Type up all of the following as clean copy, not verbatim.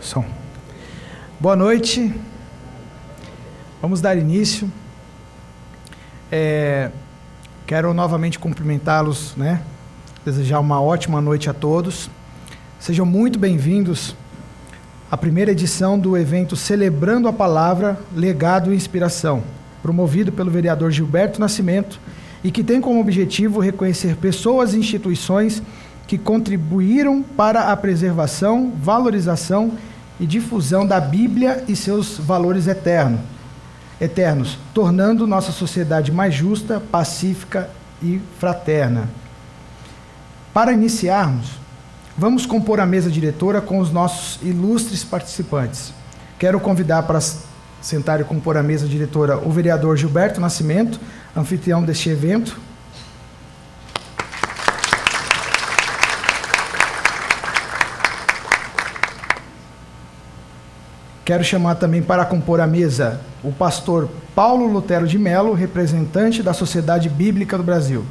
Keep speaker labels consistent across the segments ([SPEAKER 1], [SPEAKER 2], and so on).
[SPEAKER 1] Som. Boa noite. Vamos dar início. Quero novamente cumprimentá-los, desejar uma ótima noite a todos. Sejam muito bem-vindos à primeira edição do evento Celebrando a Palavra, Legado e Inspiração, promovido pelo vereador Gilberto Nascimento e que tem como objetivo reconhecer pessoas e instituições que contribuíram para a preservação, valorização e difusão da Bíblia e seus valores eternos, tornando nossa sociedade mais justa, pacífica e fraterna. Para iniciarmos, vamos compor a mesa diretora com os nossos ilustres participantes. Quero convidar para sentar e compor a mesa diretora o vereador Gilberto Nascimento, anfitrião deste evento. Quero chamar também para compor a mesa o pastor Paulo Lutero de Mello, representante da Sociedade Bíblica do Brasil.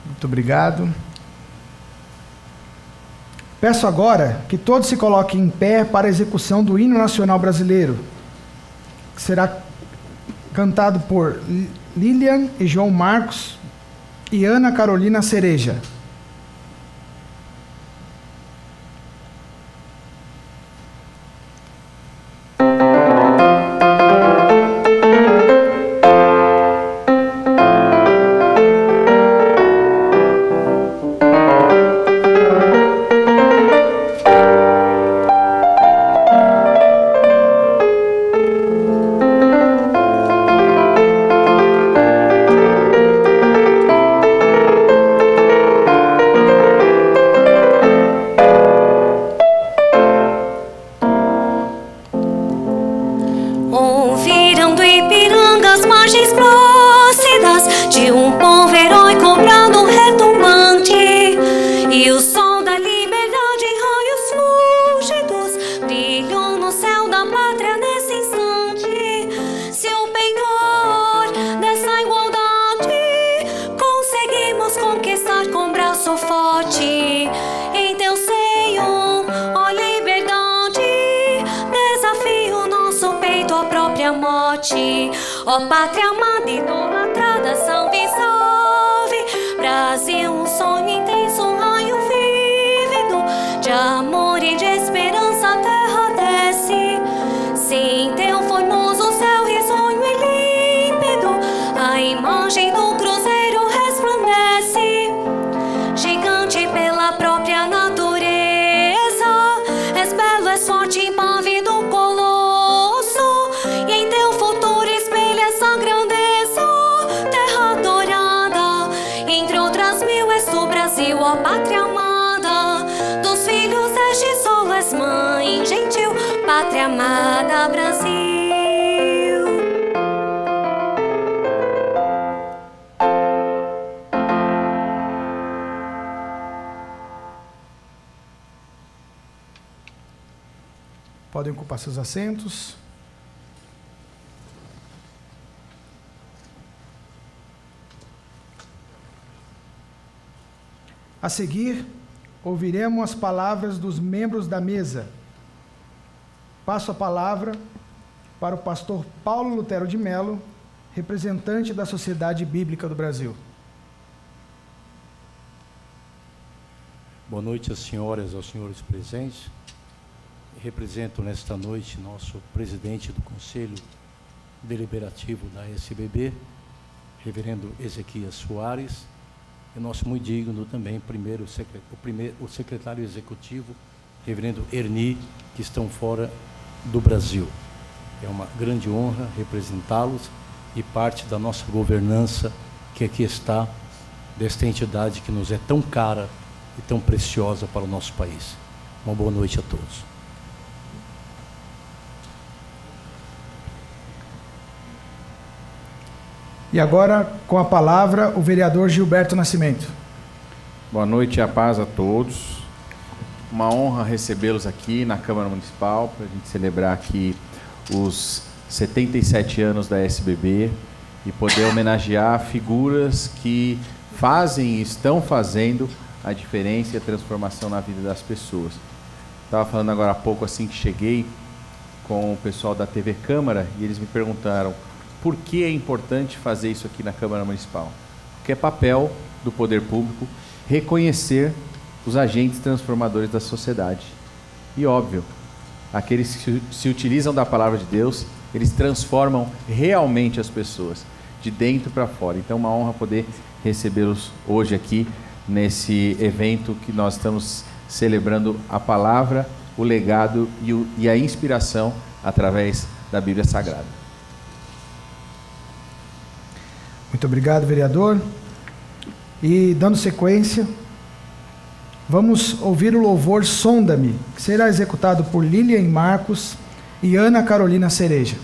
[SPEAKER 1] Muito obrigado. Peço agora que todos se coloquem em pé para a execução do hino nacional brasileiro, que será cantado por Lilian e João Marcos e Ana Carolina Cereja.
[SPEAKER 2] Ó pátria amada, idolatrada, salve, salve. Brasil, um sonho intenso, um raio vívido de amor e de esperança, a terra desce. Sim, teu formoso céu risonho e límpido, a imagem do cruzeiro resplandece. Gigante pela própria natureza, és belo, és forte, impávido, colosso, e em teu futuro essa grandeza, terra adorada, entre outras mil és tu, Brasil, ó pátria amada. Dos filhos deste solo és mãe gentil, pátria amada, Brasil.
[SPEAKER 1] Podem ocupar seus assentos. A seguir, ouviremos as palavras dos membros da mesa. Passo a palavra para o pastor Paulo Lutero de Mello, representante da Sociedade Bíblica do Brasil.
[SPEAKER 3] Boa noite às senhoras e aos senhores presentes. Represento nesta noite nosso presidente do Conselho Deliberativo da SBB, reverendo Ezequias Soares, e nosso muito digno também, o secretário executivo, reverendo Erni, que estão fora do Brasil. É uma grande honra representá-los e parte da nossa governança que aqui está, desta entidade que nos é tão cara e tão preciosa para o nosso país. Uma boa noite a todos.
[SPEAKER 1] E agora, com a palavra, o vereador Gilberto Nascimento.
[SPEAKER 4] Boa noite e a paz a todos. Uma honra recebê-los aqui na Câmara Municipal para a gente celebrar aqui os 77 anos da SBB e poder homenagear figuras que fazem e estão fazendo a diferença e a transformação na vida das pessoas. Estava falando agora há pouco, assim que cheguei, com o pessoal da TV Câmara, e eles me perguntaram por que é importante fazer isso aqui na Câmara Municipal. Porque é papel do poder público reconhecer os agentes transformadores da sociedade. E óbvio, aqueles que se utilizam da palavra de Deus, eles transformam realmente as pessoas, de dentro para fora. Então, uma honra poder recebê-los hoje aqui, nesse evento que nós estamos celebrando a palavra, o legado e a inspiração através da Bíblia Sagrada.
[SPEAKER 1] Muito obrigado, vereador. E dando sequência, vamos ouvir o louvor Sonda-me, que será executado por Lilian Marcos e Ana Carolina Cereja.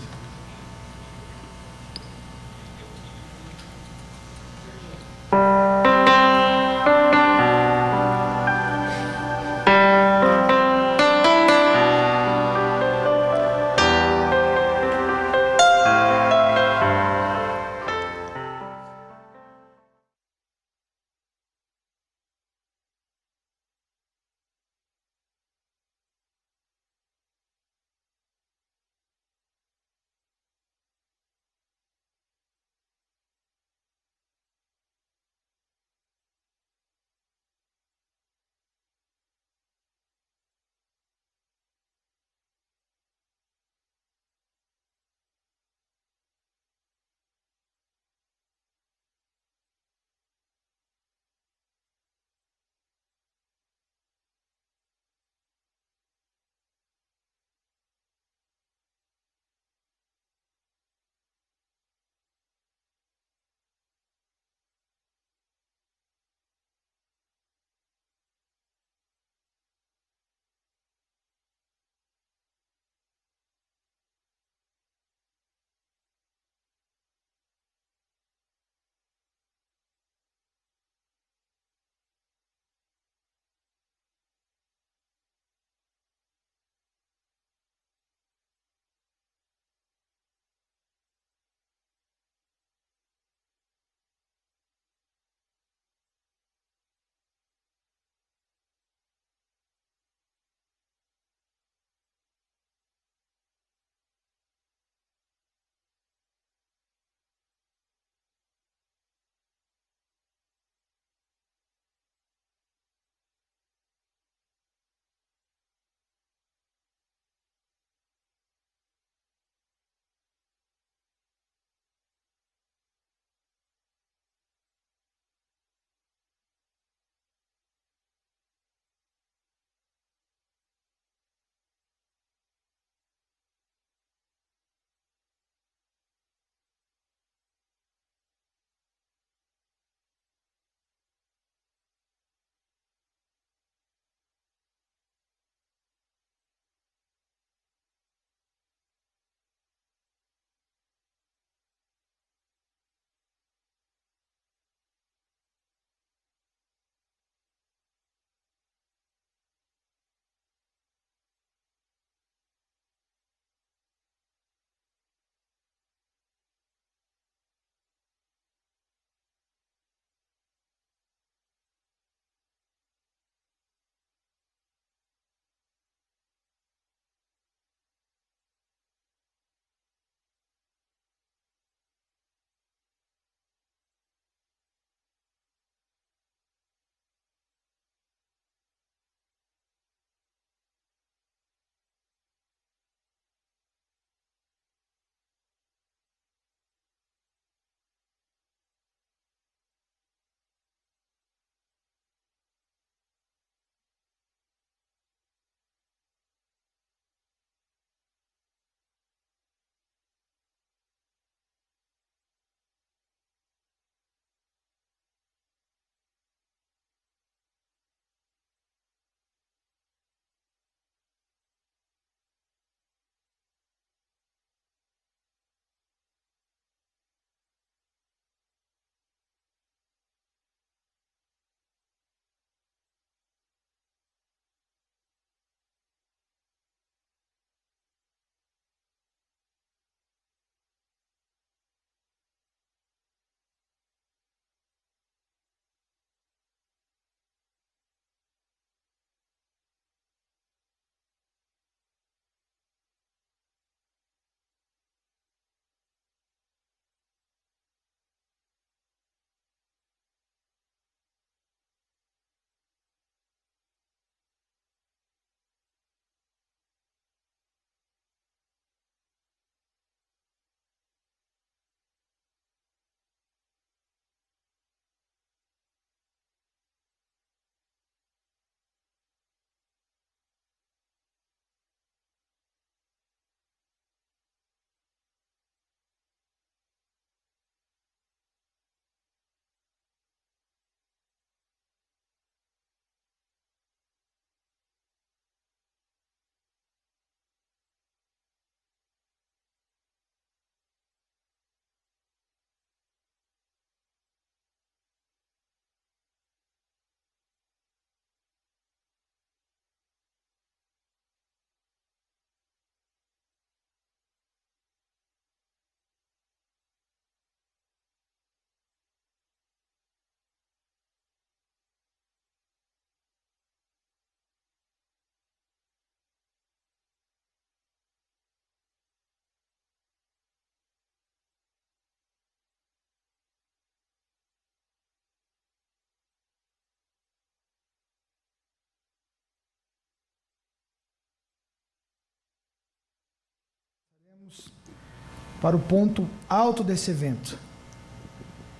[SPEAKER 1] para o ponto alto desse evento,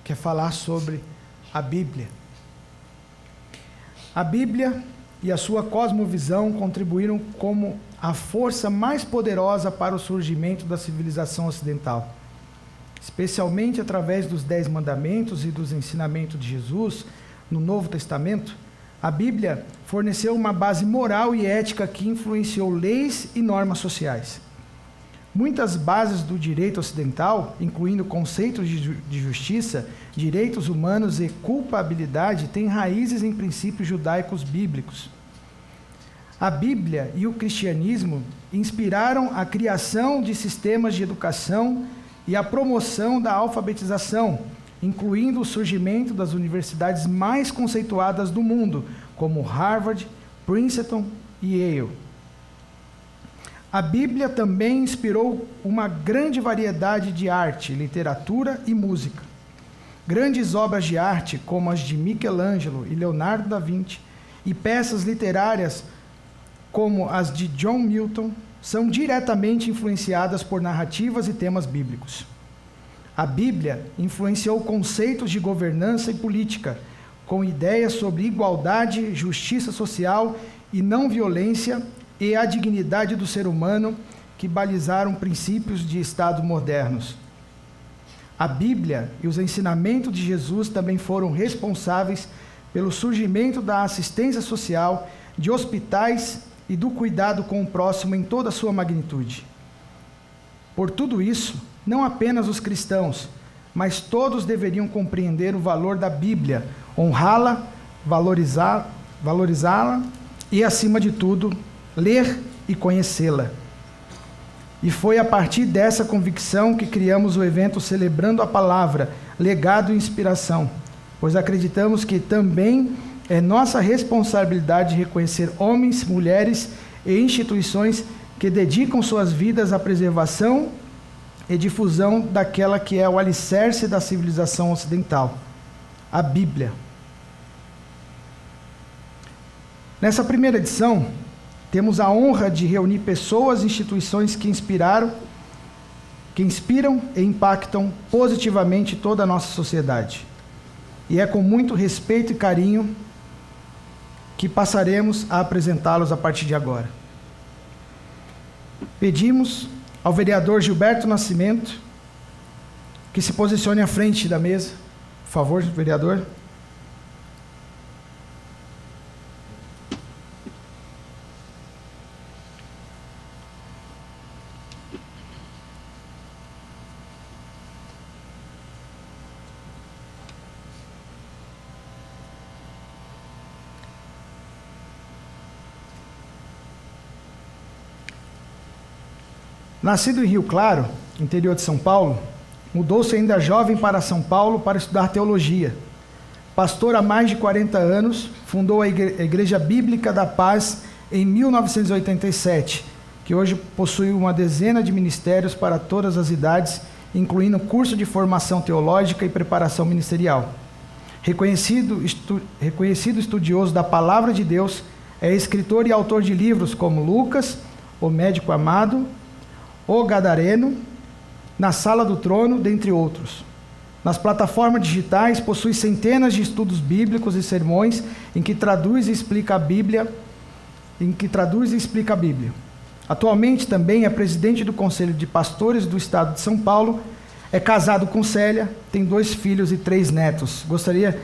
[SPEAKER 1] que é falar sobre a Bíblia. A Bíblia e a sua cosmovisão contribuíram como a força mais poderosa para o surgimento da civilização ocidental, especialmente através dos 10 mandamentos e dos ensinamentos de Jesus no Novo Testamento. A Bíblia forneceu uma base moral e ética que influenciou leis e normas sociais. Muitas bases do direito ocidental, incluindo conceitos de justiça, direitos humanos e culpabilidade, têm raízes em princípios judaicos bíblicos. A Bíblia e o cristianismo inspiraram a criação de sistemas de educação e a promoção da alfabetização, incluindo o surgimento das universidades mais conceituadas do mundo, como Harvard, Princeton e Yale. A Bíblia também inspirou uma grande variedade de arte, literatura e música. Grandes obras de arte, como as de Michelangelo e Leonardo da Vinci, e peças literárias, como as de John Milton, são diretamente influenciadas por narrativas e temas bíblicos. A Bíblia influenciou conceitos de governança e política, com ideias sobre igualdade, justiça social e não violência e a dignidade do ser humano, que balizaram princípios de Estado modernos. A Bíblia e os ensinamentos de Jesus também foram responsáveis pelo surgimento da assistência social, de hospitais e do cuidado com o próximo em toda a sua magnitude. Por tudo isso, não apenas os cristãos, mas todos deveriam compreender o valor da Bíblia, honrá-la, valorizá-la e, acima de tudo, ler e conhecê-la. E foi a partir dessa convicção que criamos o evento Celebrando a Palavra, Legado e Inspiração, pois acreditamos que também é nossa responsabilidade reconhecer homens, mulheres e instituições que dedicam suas vidas à preservação e difusão daquela que é o alicerce da civilização ocidental, a Bíblia. Nessa primeira edição, temos a honra de reunir pessoas e instituições que inspiram e impactam positivamente toda a nossa sociedade. E é com muito respeito e carinho que passaremos a apresentá-los a partir de agora. Pedimos ao vereador Gilberto Nascimento que se posicione à frente da mesa. Por favor, vereador. Nascido em Rio Claro, interior de São Paulo, mudou-se ainda jovem para São Paulo para estudar teologia. Pastor há mais de 40 anos, fundou a Igreja Bíblica da Paz em 1987, que hoje possui uma dezena de ministérios para todas as idades, incluindo curso de formação teológica e preparação ministerial. Reconhecido estudioso da Palavra de Deus, é escritor e autor de livros como Lucas, O Médico Amado, O Gadareno, Na Sala do Trono, dentre outros. Nas plataformas digitais, possui centenas de estudos bíblicos e sermões em que traduz e explica a Bíblia. Atualmente também é presidente do Conselho de Pastores do Estado de São Paulo, é casado com Célia, tem 2 filhos e 3 netos. Gostaria,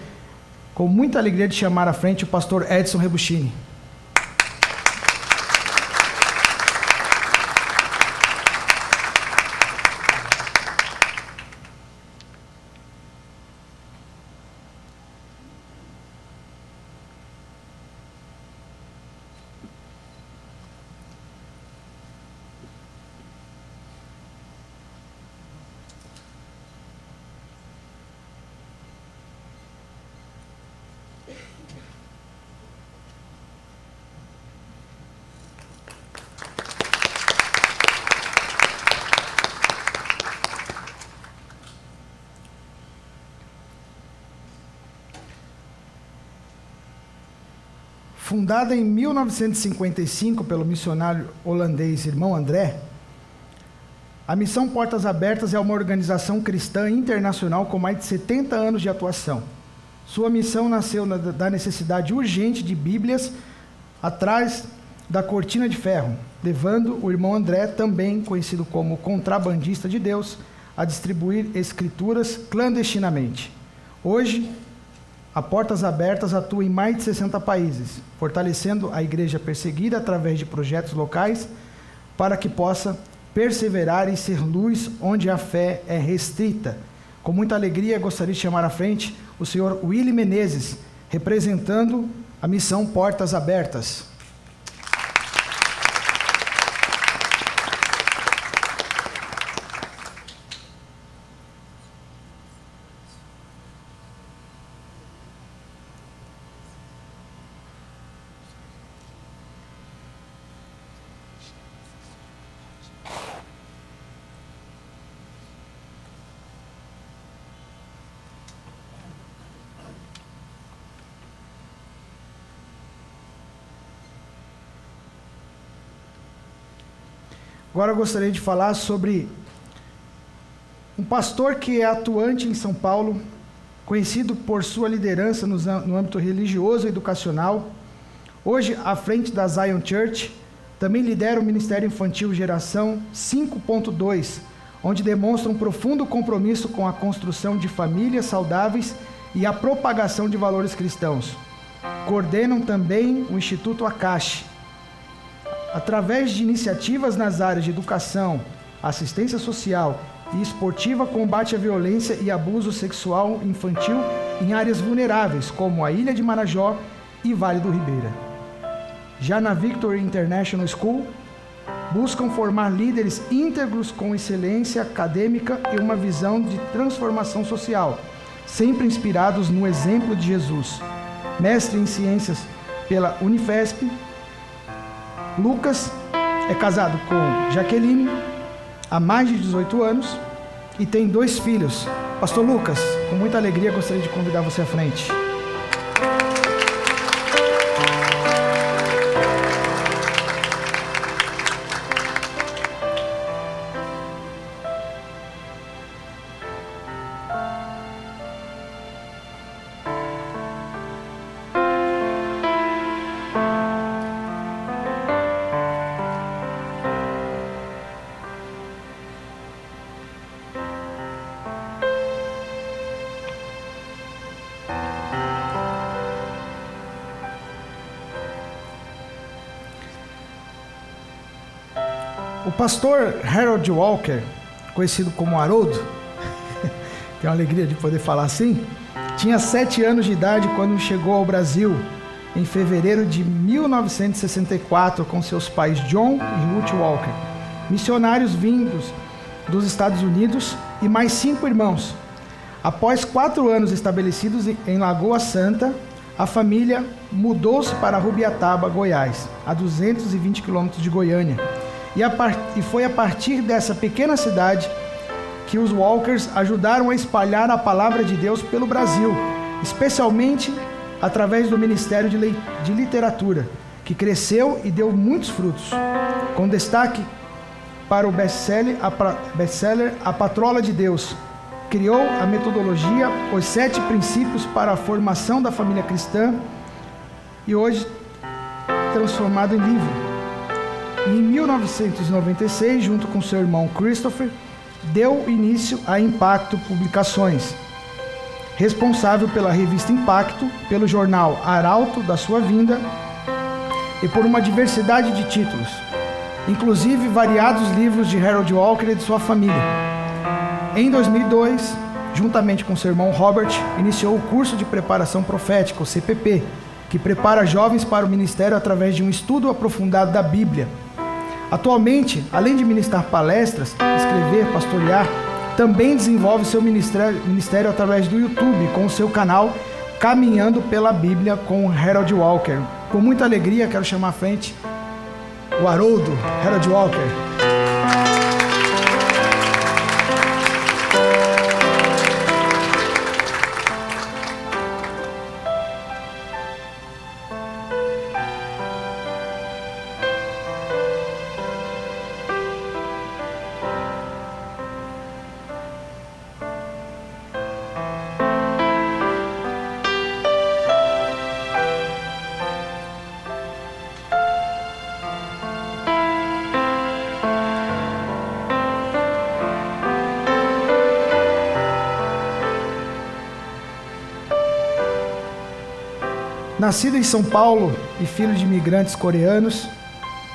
[SPEAKER 1] com muita alegria, de chamar à frente o pastor Edson Rebuchini. Fundada em 1955 pelo missionário holandês Irmão André, A Missão Portas Abertas é uma organização cristã internacional com mais de 70 anos de atuação. Sua missão nasceu da necessidade urgente de Bíblias atrás da cortina de ferro, levando o irmão André, também conhecido como contrabandista de Deus, a distribuir escrituras clandestinamente. Hoje, a Portas Abertas atua em mais de 60 países, fortalecendo a igreja perseguida através de projetos locais para que possa perseverar e ser luz onde a fé é restrita. Com muita alegria, gostaria de chamar à frente o senhor Willy Menezes, representando a missão Portas Abertas. Agora eu gostaria de falar sobre um pastor que é atuante em São Paulo, conhecido por sua liderança no âmbito religioso e educacional. Hoje, à frente da Zion Church, também lidera o Ministério Infantil Geração 5.2, onde demonstra um profundo compromisso com a construção de famílias saudáveis e a propagação de valores cristãos. Coordenam também o Instituto Akashi. Através de iniciativas nas áreas de educação, assistência social e esportiva, combate a violência e abuso sexual infantil em áreas vulneráveis, como a Ilha de Marajó e Vale do Ribeira. Já na Victory International School, buscam formar líderes íntegros com excelência acadêmica e uma visão de transformação social, sempre inspirados no exemplo de Jesus. Mestre em Ciências pela Unifesp, Lucas é casado com Jaqueline há mais de 18 anos e tem 2 filhos. Pastor Lucas, com muita alegria gostaria de convidar você à frente. O pastor Harold Walker, conhecido como Haroldo, tenho a alegria de poder falar assim, tinha 7 anos de idade quando chegou ao Brasil, em fevereiro de 1964, com seus pais John e Ruth Walker, missionários vindos dos Estados Unidos, e mais 5 irmãos. Após 4 anos estabelecidos em Lagoa Santa, a família mudou-se para Rubiataba, Goiás, a 220 quilômetros de Goiânia. E foi a partir dessa pequena cidade que os Walkers ajudaram a espalhar a palavra de Deus pelo Brasil, especialmente através do Ministério de Literatura, que cresceu e deu muitos frutos, com destaque para o best-seller A Patrola de Deus. Criou a metodologia Os 7 Princípios para a Formação da Família Cristã e hoje transformado em livro. E em 1996, junto com seu irmão Christopher, deu início a Impacto Publicações, responsável pela revista Impacto, pelo jornal Arauto da Sua Vinda e por uma diversidade de títulos, inclusive variados livros de Harold Walker e de sua família. Em 2002, juntamente com seu irmão Robert, iniciou o curso de preparação profética, o CPP, que prepara jovens para o ministério através de um estudo aprofundado da Bíblia. Atualmente, além de ministrar palestras, escrever, pastorear, também desenvolve seu ministério através do YouTube, com o seu canal Caminhando pela Bíblia com Harold Walker. Com muita alegria, quero chamar à frente o Haroldo, Harold Walker. Nascido em São Paulo e filho de imigrantes coreanos,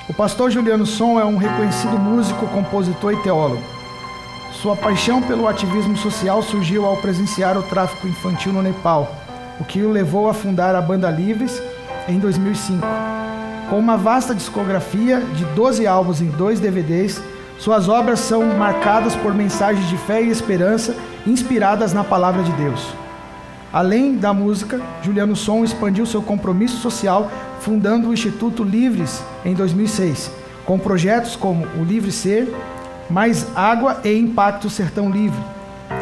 [SPEAKER 1] o pastor Juliano Son é um reconhecido músico, compositor e teólogo. Sua paixão pelo ativismo social surgiu ao presenciar o tráfico infantil no Nepal, o que o levou a fundar a Banda Livres em 2005. Com uma vasta discografia de 12 álbuns em 2 DVDs, suas obras são marcadas por mensagens de fé e esperança inspiradas na Palavra de Deus. Além da música, Juliano Son expandiu seu compromisso social fundando o Instituto Livres em 2006, com projetos como o Livre Ser, Mais Água e Impacto Sertão Livre.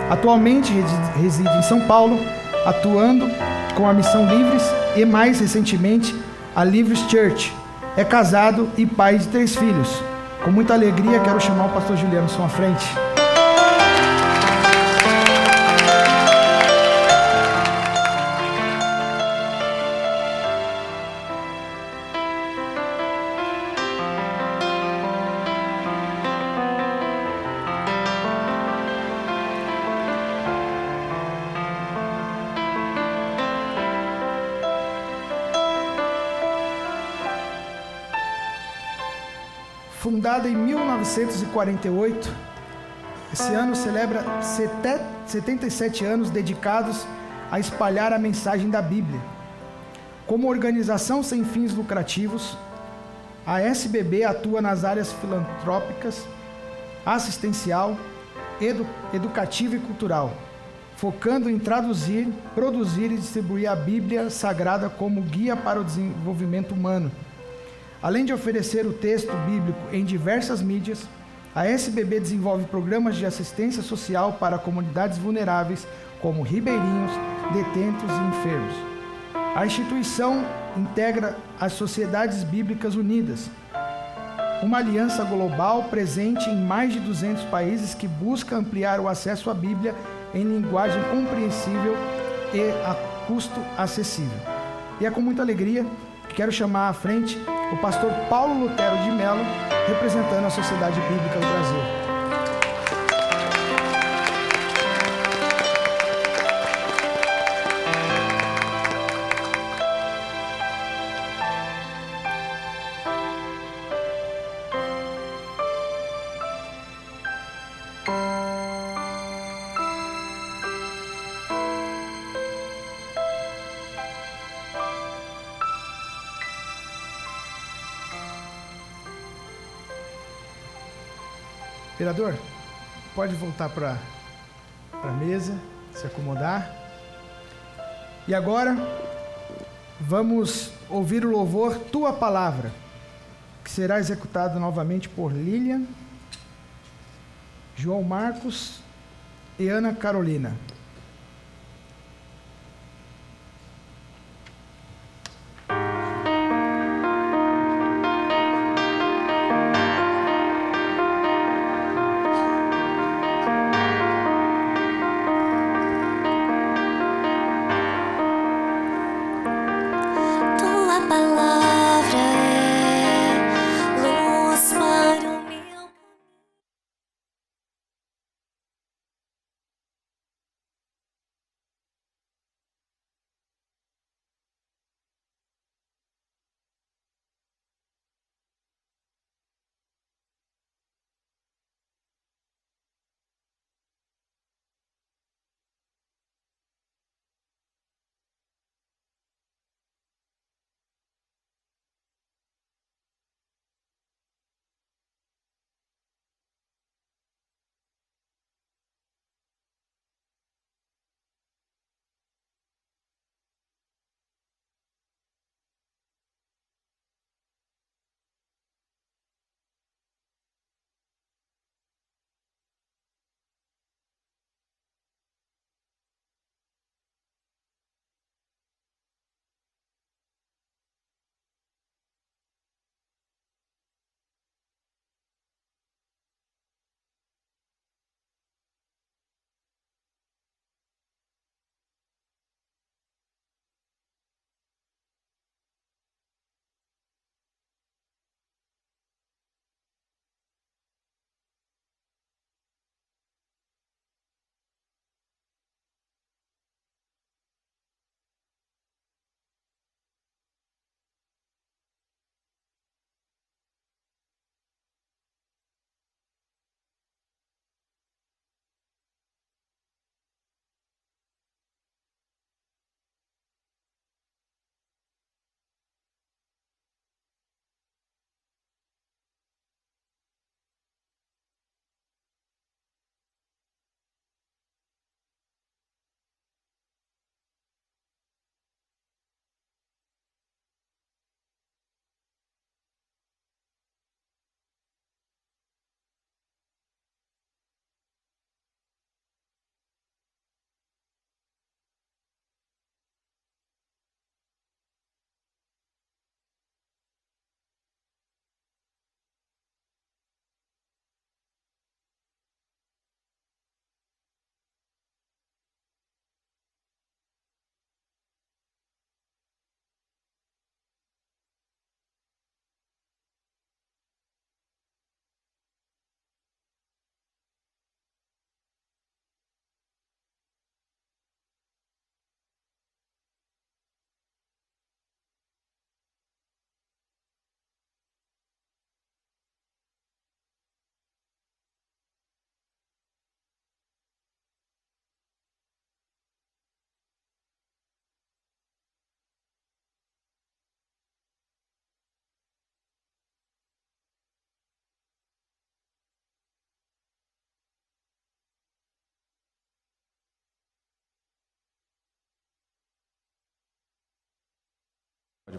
[SPEAKER 1] Atualmente reside em São Paulo, atuando com a Missão Livres e, mais recentemente, a Livres Church. É casado e pai de 3 filhos. Com muita alegria, quero chamar o pastor Juliano Son à frente. Fundada em 1948, esse ano celebra 77 anos dedicados a espalhar a mensagem da Bíblia. Como organização sem fins lucrativos, a SBB atua nas áreas filantrópicas, assistencial, educativa e cultural, focando em traduzir, produzir e distribuir a Bíblia Sagrada como guia para o desenvolvimento humano. Além de oferecer o texto bíblico em diversas mídias, a SBB desenvolve programas de assistência social para comunidades vulneráveis, como ribeirinhos, detentos e enfermos. A instituição integra as Sociedades Bíblicas Unidas, uma aliança global presente em mais de 200 países que busca ampliar o acesso à Bíblia em linguagem compreensível e a custo acessível. E é com muita alegria que quero chamar à frente o pastor Paulo Lutero de Mello, representando a Sociedade Bíblica do Brasil. Vereador, pode voltar para a mesa, se acomodar. E agora, vamos ouvir o louvor Tua Palavra, que será executado novamente por Lilian, João Marcos e Ana Carolina.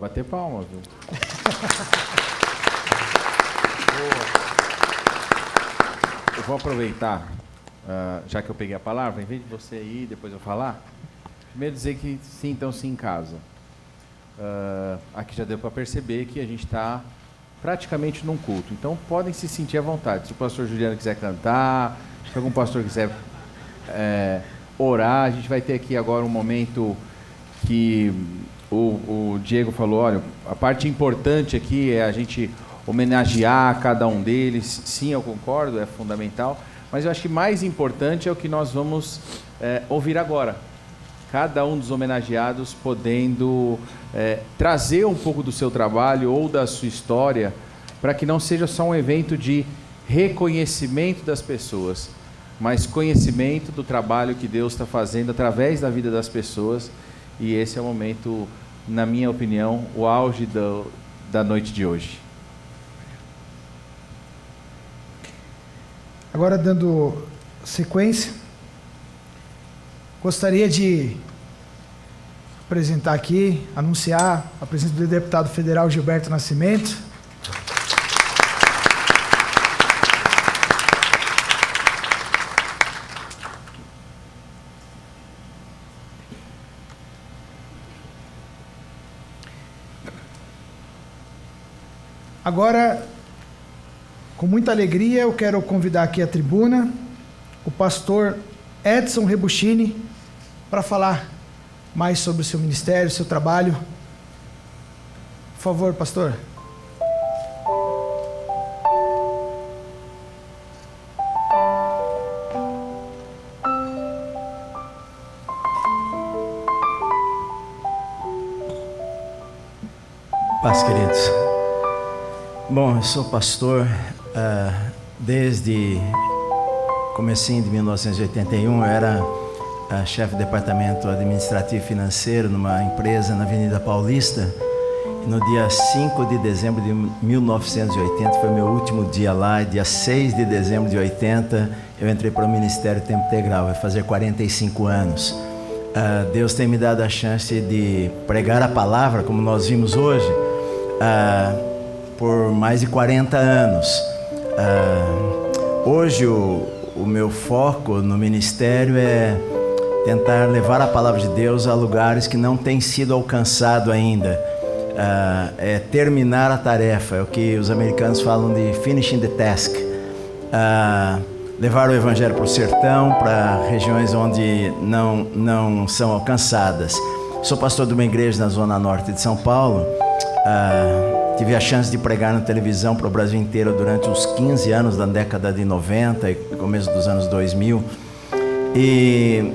[SPEAKER 4] bater palma, viu? Eu vou aproveitar, já que eu peguei a palavra, em vez de você ir depois eu falar, primeiro dizer que sintam-se em casa. Aqui já deu para perceber que a gente está praticamente num culto, então podem se sentir à vontade. Se o pastor Juliano quiser cantar, se algum pastor quiser orar, a gente vai ter aqui agora um momento que o Diego falou, olha, a parte importante aqui é a gente homenagear cada um deles. Sim, eu concordo, é fundamental, mas eu acho que mais importante é o que nós vamos ouvir agora. Cada um dos homenageados podendo trazer um pouco do seu trabalho ou da sua história, para que não seja só um evento de reconhecimento das pessoas, mas conhecimento do trabalho que Deus está fazendo através da vida das pessoas. E esse é o momento, na minha opinião, o auge da noite de hoje.
[SPEAKER 1] Agora, dando sequência, gostaria de apresentar aqui, anunciar a presença do deputado federal Gilberto Nascimento. Agora, com muita alegria, eu quero convidar aqui à tribuna o pastor Edson Rebuchini para falar mais sobre o seu ministério, o seu trabalho. Por favor, pastor.
[SPEAKER 5] Paz, queridos. Bom, eu sou pastor desde comecinho de 1981. Eu era chefe de departamento administrativo e financeiro numa empresa na Avenida Paulista. E no dia 5 de dezembro de 1980, foi meu último dia lá, e dia 6 de dezembro de 80, eu entrei para o Ministério Tempo Integral, vai fazer 45 anos. Deus tem me dado a chance de pregar a palavra, como nós vimos hoje, por mais de 40 anos. Hoje o meu foco no ministério é tentar levar a palavra de Deus a lugares que não têm sido alcançado ainda. É terminar a tarefa, é o que os americanos falam de finishing the task. Levar o evangelho para o sertão, para regiões onde não são alcançadas. Sou pastor de uma igreja na zona norte de São Paulo. Tive a chance de pregar na televisão para o Brasil inteiro durante uns 15 anos da década de 90 e começo dos anos 2000. E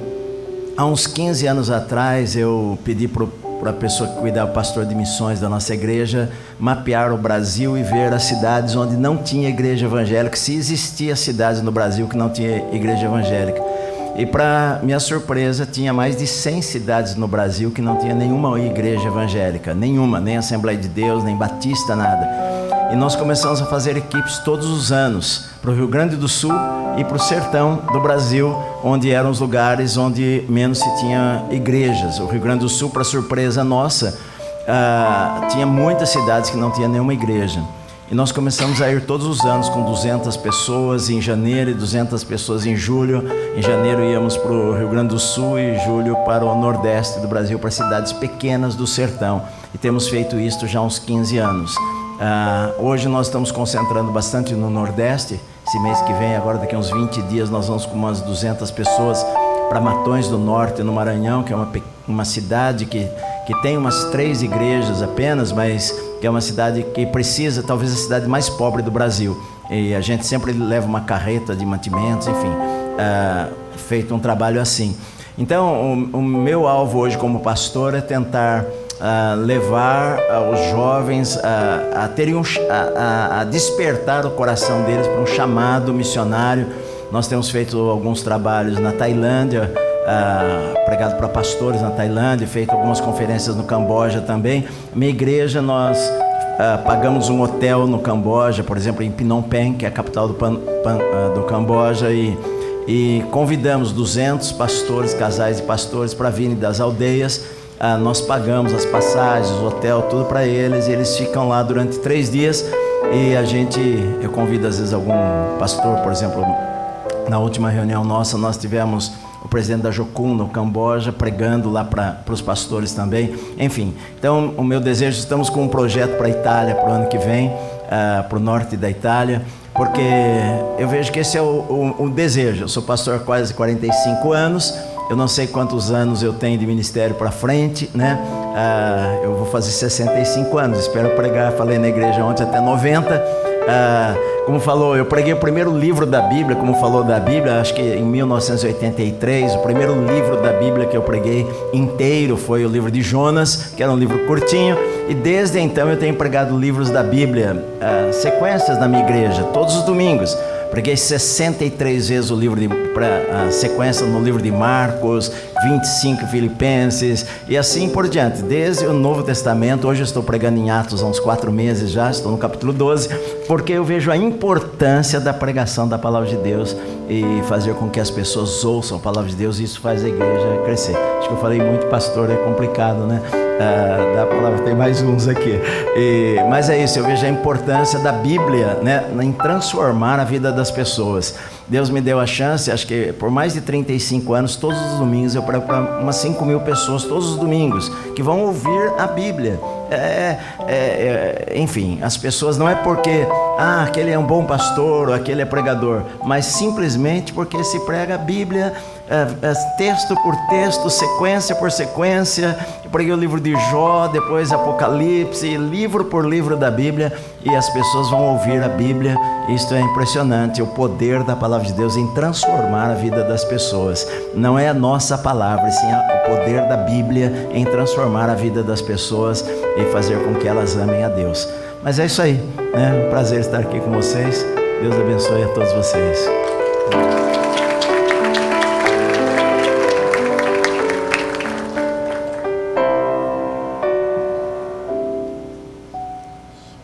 [SPEAKER 5] há uns 15 anos atrás eu pedi para a pessoa que cuidava, o pastor de missões da nossa igreja, mapear o Brasil e ver as cidades onde não tinha igreja evangélica, se existia cidades no Brasil que não tinha igreja evangélica. E para minha surpresa, tinha mais de 100 cidades no Brasil que não tinha nenhuma igreja evangélica, nenhuma, nem Assembleia de Deus, nem Batista, nada. E nós começamos a fazer equipes todos os anos para o Rio Grande do Sul e para o sertão do Brasil, onde eram os lugares onde menos se tinha igrejas. O Rio Grande do Sul, para surpresa nossa, tinha muitas cidades que não tinha nenhuma igreja. E nós começamos a ir todos os anos com 200 pessoas em janeiro e 200 pessoas em julho. Em janeiro íamos para o Rio Grande do Sul e em julho para o nordeste do Brasil, para cidades pequenas do sertão. E temos feito isso já há uns 15 anos. Hoje nós estamos concentrando bastante no nordeste. Esse mês que vem, agora daqui a uns 20 dias, nós vamos com umas 200 pessoas para Matões do Norte, no Maranhão, que é uma cidade que tem umas 3 igrejas apenas, mas que é uma cidade que precisa, talvez a cidade mais pobre do Brasil. E a gente sempre leva uma carreta de mantimentos, enfim, feito um trabalho assim. Então, o meu alvo hoje como pastor é tentar levar os jovens a despertar o coração deles para um chamado missionário. Nós temos feito alguns trabalhos na Tailândia, pregado para pastores na Tailândia, feito algumas conferências no Camboja também. Minha igreja, nós pagamos um hotel no Camboja, por exemplo, em Phnom Penh, que é a capital do Camboja, e convidamos 200 pastores, casais de pastores, para virem das aldeias nós pagamos as passagens, o hotel, tudo para eles, e eles ficam lá durante 3 dias. E eu convido às vezes algum pastor, por exemplo, na última reunião nossa, nós tivemos o presidente da Jocum no Camboja pregando lá para os pastores também. Enfim, então o meu desejo, estamos com um projeto para a Itália para o ano que vem, para o norte da Itália, porque eu vejo que esse é o desejo. Eu sou pastor há quase 45 anos, eu não sei quantos anos eu tenho de ministério para frente, né? Eu vou fazer 65 anos, espero pregar, falei na igreja ontem, até 90. Como falou, eu preguei o primeiro livro da Bíblia, como falou da Bíblia, acho que em 1983, o primeiro livro da Bíblia que eu preguei inteiro foi o livro de Jonas, que era um livro curtinho, e desde então eu tenho pregado livros da Bíblia, sequências na minha igreja, todos os domingos. Preguei 63 vezes a sequência no livro de Marcos, 25 Filipenses e assim por diante, desde o Novo Testamento. Hoje eu estou pregando em Atos há uns 4 meses já, estou no capítulo 12, porque eu vejo a importância da pregação da palavra de Deus e fazer com que as pessoas ouçam a palavra de Deus, e isso faz a igreja crescer. Acho que eu falei muito, pastor, é complicado, né? Da palavra, tem mais uns aqui, mas é isso, eu vejo a importância da Bíblia, né, em transformar a vida das pessoas. Deus me deu a chance, acho que por mais de 35 anos, todos os domingos eu prego para umas 5.000 pessoas, todos os domingos, que vão ouvir a Bíblia. Enfim, as pessoas, não é porque aquele é um bom pastor ou aquele é pregador, mas simplesmente porque se prega a Bíblia, texto por texto, sequência por sequência. Eu preguei o livro de Jó, depois Apocalipse, livro por livro da Bíblia, e as pessoas vão ouvir a Bíblia. Isto é impressionante, o poder da palavra de Deus em transformar a vida das pessoas. Não é a nossa palavra, sim o poder da Bíblia em transformar a vida das pessoas e fazer com que elas amem a Deus. Mas é isso aí, né? Um prazer estar aqui com vocês. Deus abençoe a todos vocês.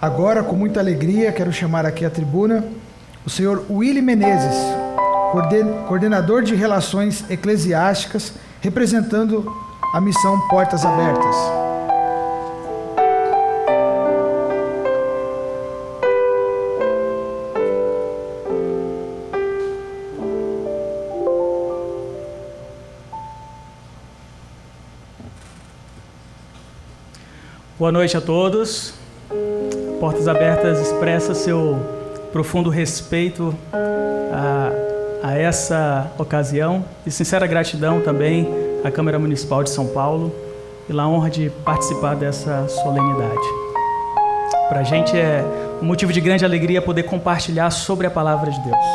[SPEAKER 1] Agora, com muita alegria, quero chamar aqui à tribuna o senhor Willy Menezes, coordenador de Relações Eclesiásticas, representando a missão Portas Abertas.
[SPEAKER 6] Boa noite a todos. Portas Abertas expressa seu profundo respeito a essa ocasião e sincera gratidão também à Câmara Municipal de São Paulo pela honra de participar dessa solenidade. Para a gente é um motivo de grande alegria poder compartilhar sobre a Palavra de Deus.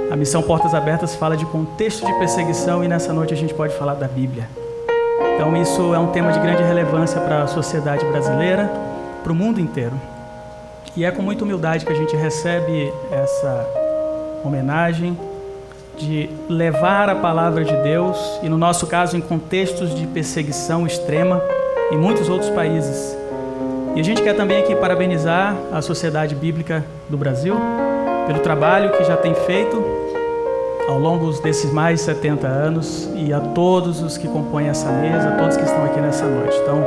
[SPEAKER 6] A missão Portas Abertas fala de contexto de perseguição e nessa noite a gente pode falar da Bíblia. Então isso é um tema de grande relevância para a sociedade brasileira, para o mundo inteiro. E é com muita humildade que a gente recebe essa homenagem de levar a palavra de Deus, e no nosso caso em contextos de perseguição extrema em muitos outros países. E a gente quer também aqui parabenizar a Sociedade Bíblica do Brasil pelo trabalho que já tem feito ao longo desses mais de 70 anos, e a todos os que compõem essa mesa, a todos que estão aqui nessa noite. Então,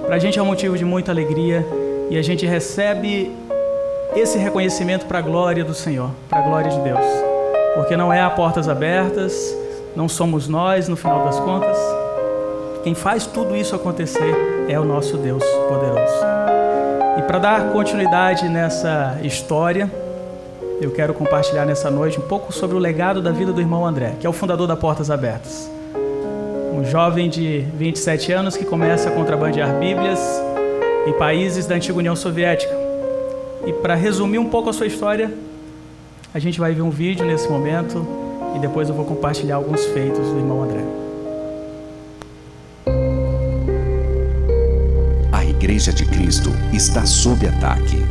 [SPEAKER 6] para a gente é um motivo de muita alegria, e a gente recebe esse reconhecimento para a glória do Senhor, para a glória de Deus. Porque não é a Portas Abertas, não somos nós, no final das contas. Quem faz tudo isso acontecer é o nosso Deus poderoso. E para dar continuidade nessa história, eu quero compartilhar nessa noite um pouco sobre o legado da vida do irmão André, que é o fundador da Portas Abertas. Um jovem de 27 anos que começa a contrabandear Bíblias em países da antiga União Soviética. E para resumir um pouco a sua história, a gente vai ver um vídeo nesse momento e depois eu vou compartilhar alguns feitos do irmão André.
[SPEAKER 7] A Igreja de Cristo está sob ataque.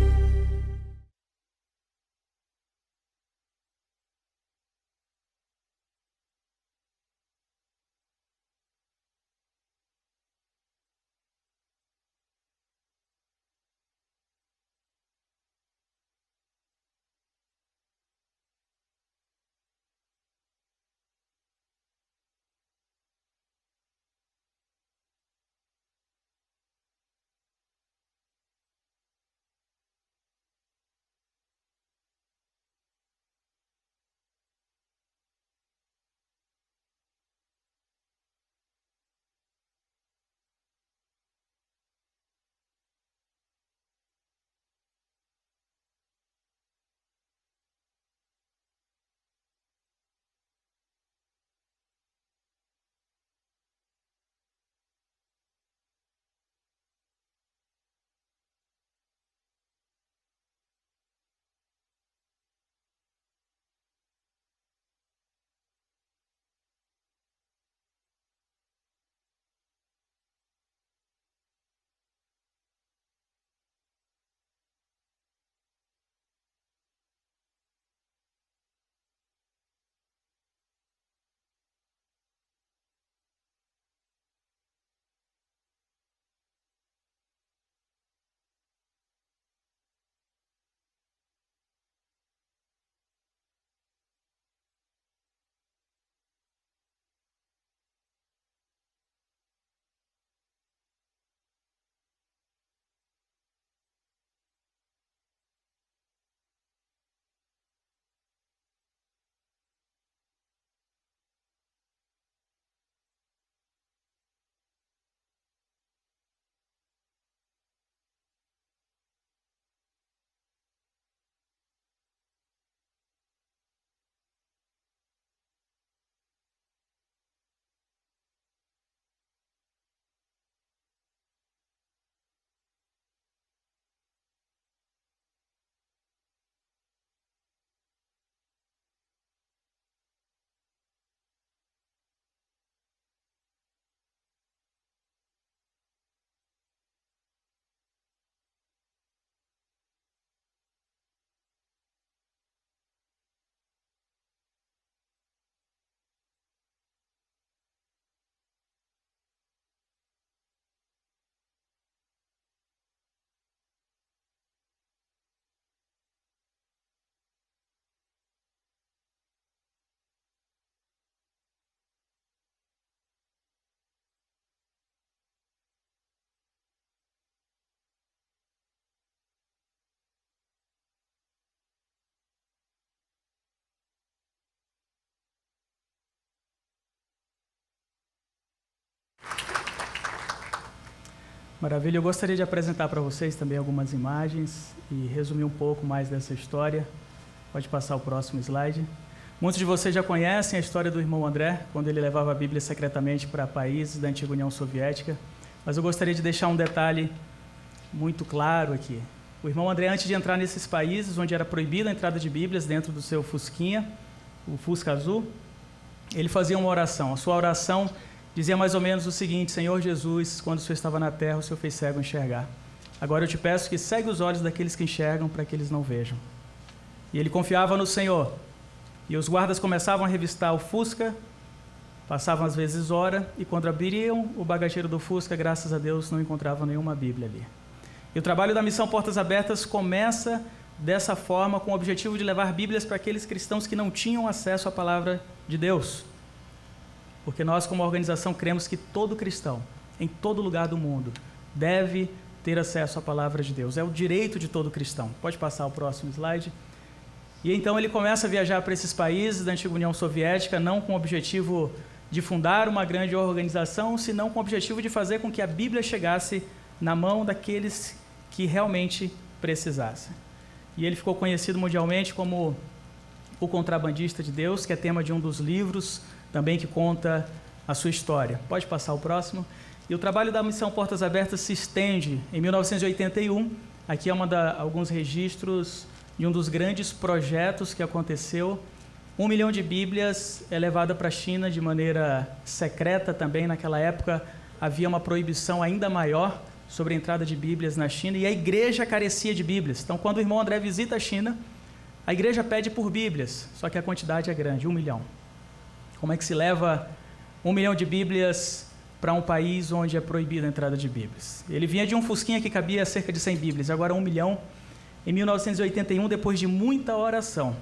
[SPEAKER 6] Maravilha, eu gostaria de apresentar para vocês também algumas imagens e resumir um pouco mais dessa história. Pode passar o próximo slide. Muitos de vocês já conhecem a história do irmão André, quando ele levava a Bíblia secretamente para países da antiga União Soviética, mas eu gostaria de deixar um detalhe muito claro aqui. O irmão André, antes de entrar nesses países onde era proibida a entrada de Bíblias dentro do seu Fusquinha, o Fusca azul, ele fazia uma oração. A sua oração dizia mais ou menos o seguinte: Senhor Jesus, quando o Senhor estava na terra, o Senhor fez cego enxergar. Agora eu te peço que segue os olhos daqueles que enxergam para que eles não vejam. E ele confiava no Senhor. E os guardas começavam a revistar o Fusca, passavam às vezes hora, e quando abriam o bagageiro do Fusca, graças a Deus, não encontravam nenhuma Bíblia ali. E o trabalho da Missão Portas Abertas começa dessa forma, com o objetivo de levar Bíblias para aqueles cristãos que não tinham acesso à Palavra de Deus. Porque nós, como organização, cremos que todo cristão, em todo lugar do mundo, deve ter acesso à Palavra de Deus. É o direito de todo cristão. Pode passar o próximo slide. E então ele começa a viajar para esses países da antiga União Soviética, não com o objetivo de fundar uma grande organização, senão com o objetivo de fazer com que a Bíblia chegasse na mão daqueles que realmente precisassem. E ele ficou conhecido mundialmente como o contrabandista de Deus, que é tema de um dos livros também que conta a sua história. Pode passar o próximo. E o trabalho da Missão Portas Abertas se estende em 1981. Aqui é alguns registros de um dos grandes projetos que aconteceu. 1 milhão de Bíblias é levada para a China de maneira secreta também. Naquela época havia uma proibição ainda maior sobre a entrada de Bíblias na China, e a igreja carecia de Bíblias. Então, quando o irmão André visita a China, a igreja pede por Bíblias, só que a quantidade é grande, 1 milhão. Como é que se leva 1 milhão de Bíblias para um país onde é proibida a entrada de Bíblias? Ele vinha de um Fusquinha que cabia cerca de 100 Bíblias, agora 1 milhão. Em 1981, depois de muita oração,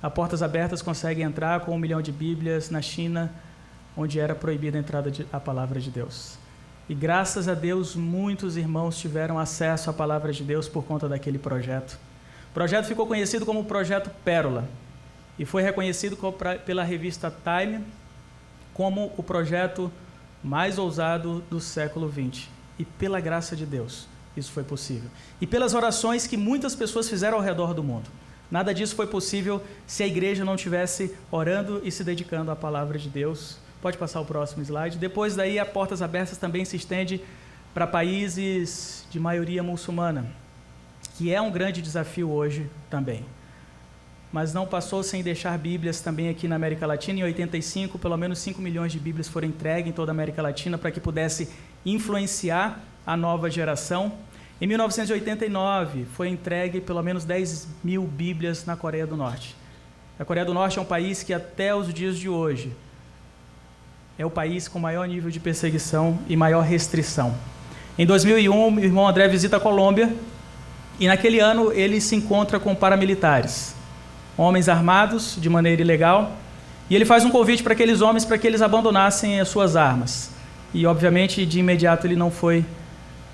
[SPEAKER 6] a Portas Abertas consegue entrar com 1 milhão de Bíblias na China, onde era proibida a entrada da Palavra de Deus. E graças a Deus, muitos irmãos tiveram acesso à Palavra de Deus por conta daquele projeto. O projeto ficou conhecido como o Projeto Pérola e foi reconhecido pela revista Time como o projeto mais ousado do século XX. E pela graça de Deus, isso foi possível. E pelas orações que muitas pessoas fizeram ao redor do mundo. Nada disso foi possível se a igreja não estivesse orando e se dedicando à Palavra de Deus. Pode passar o próximo slide. Depois daí, a Portas Abertas também se estende para países de maioria muçulmana, que é um grande desafio hoje também. Mas não passou sem deixar Bíblias também aqui na América Latina. Em 85, pelo menos 5 milhões de Bíblias foram entregues em toda a América Latina para que pudesse influenciar a nova geração. Em 1989, foi entregue pelo menos 10 mil Bíblias na Coreia do Norte. A Coreia do Norte é um país que até os dias de hoje é o país com maior nível de perseguição e maior restrição. Em 2001, o irmão André visita a Colômbia e naquele ano ele se encontra com paramilitares, homens armados de maneira ilegal, e ele faz um convite para aqueles homens para que eles abandonassem as suas armas. E, obviamente, de imediato ele não foi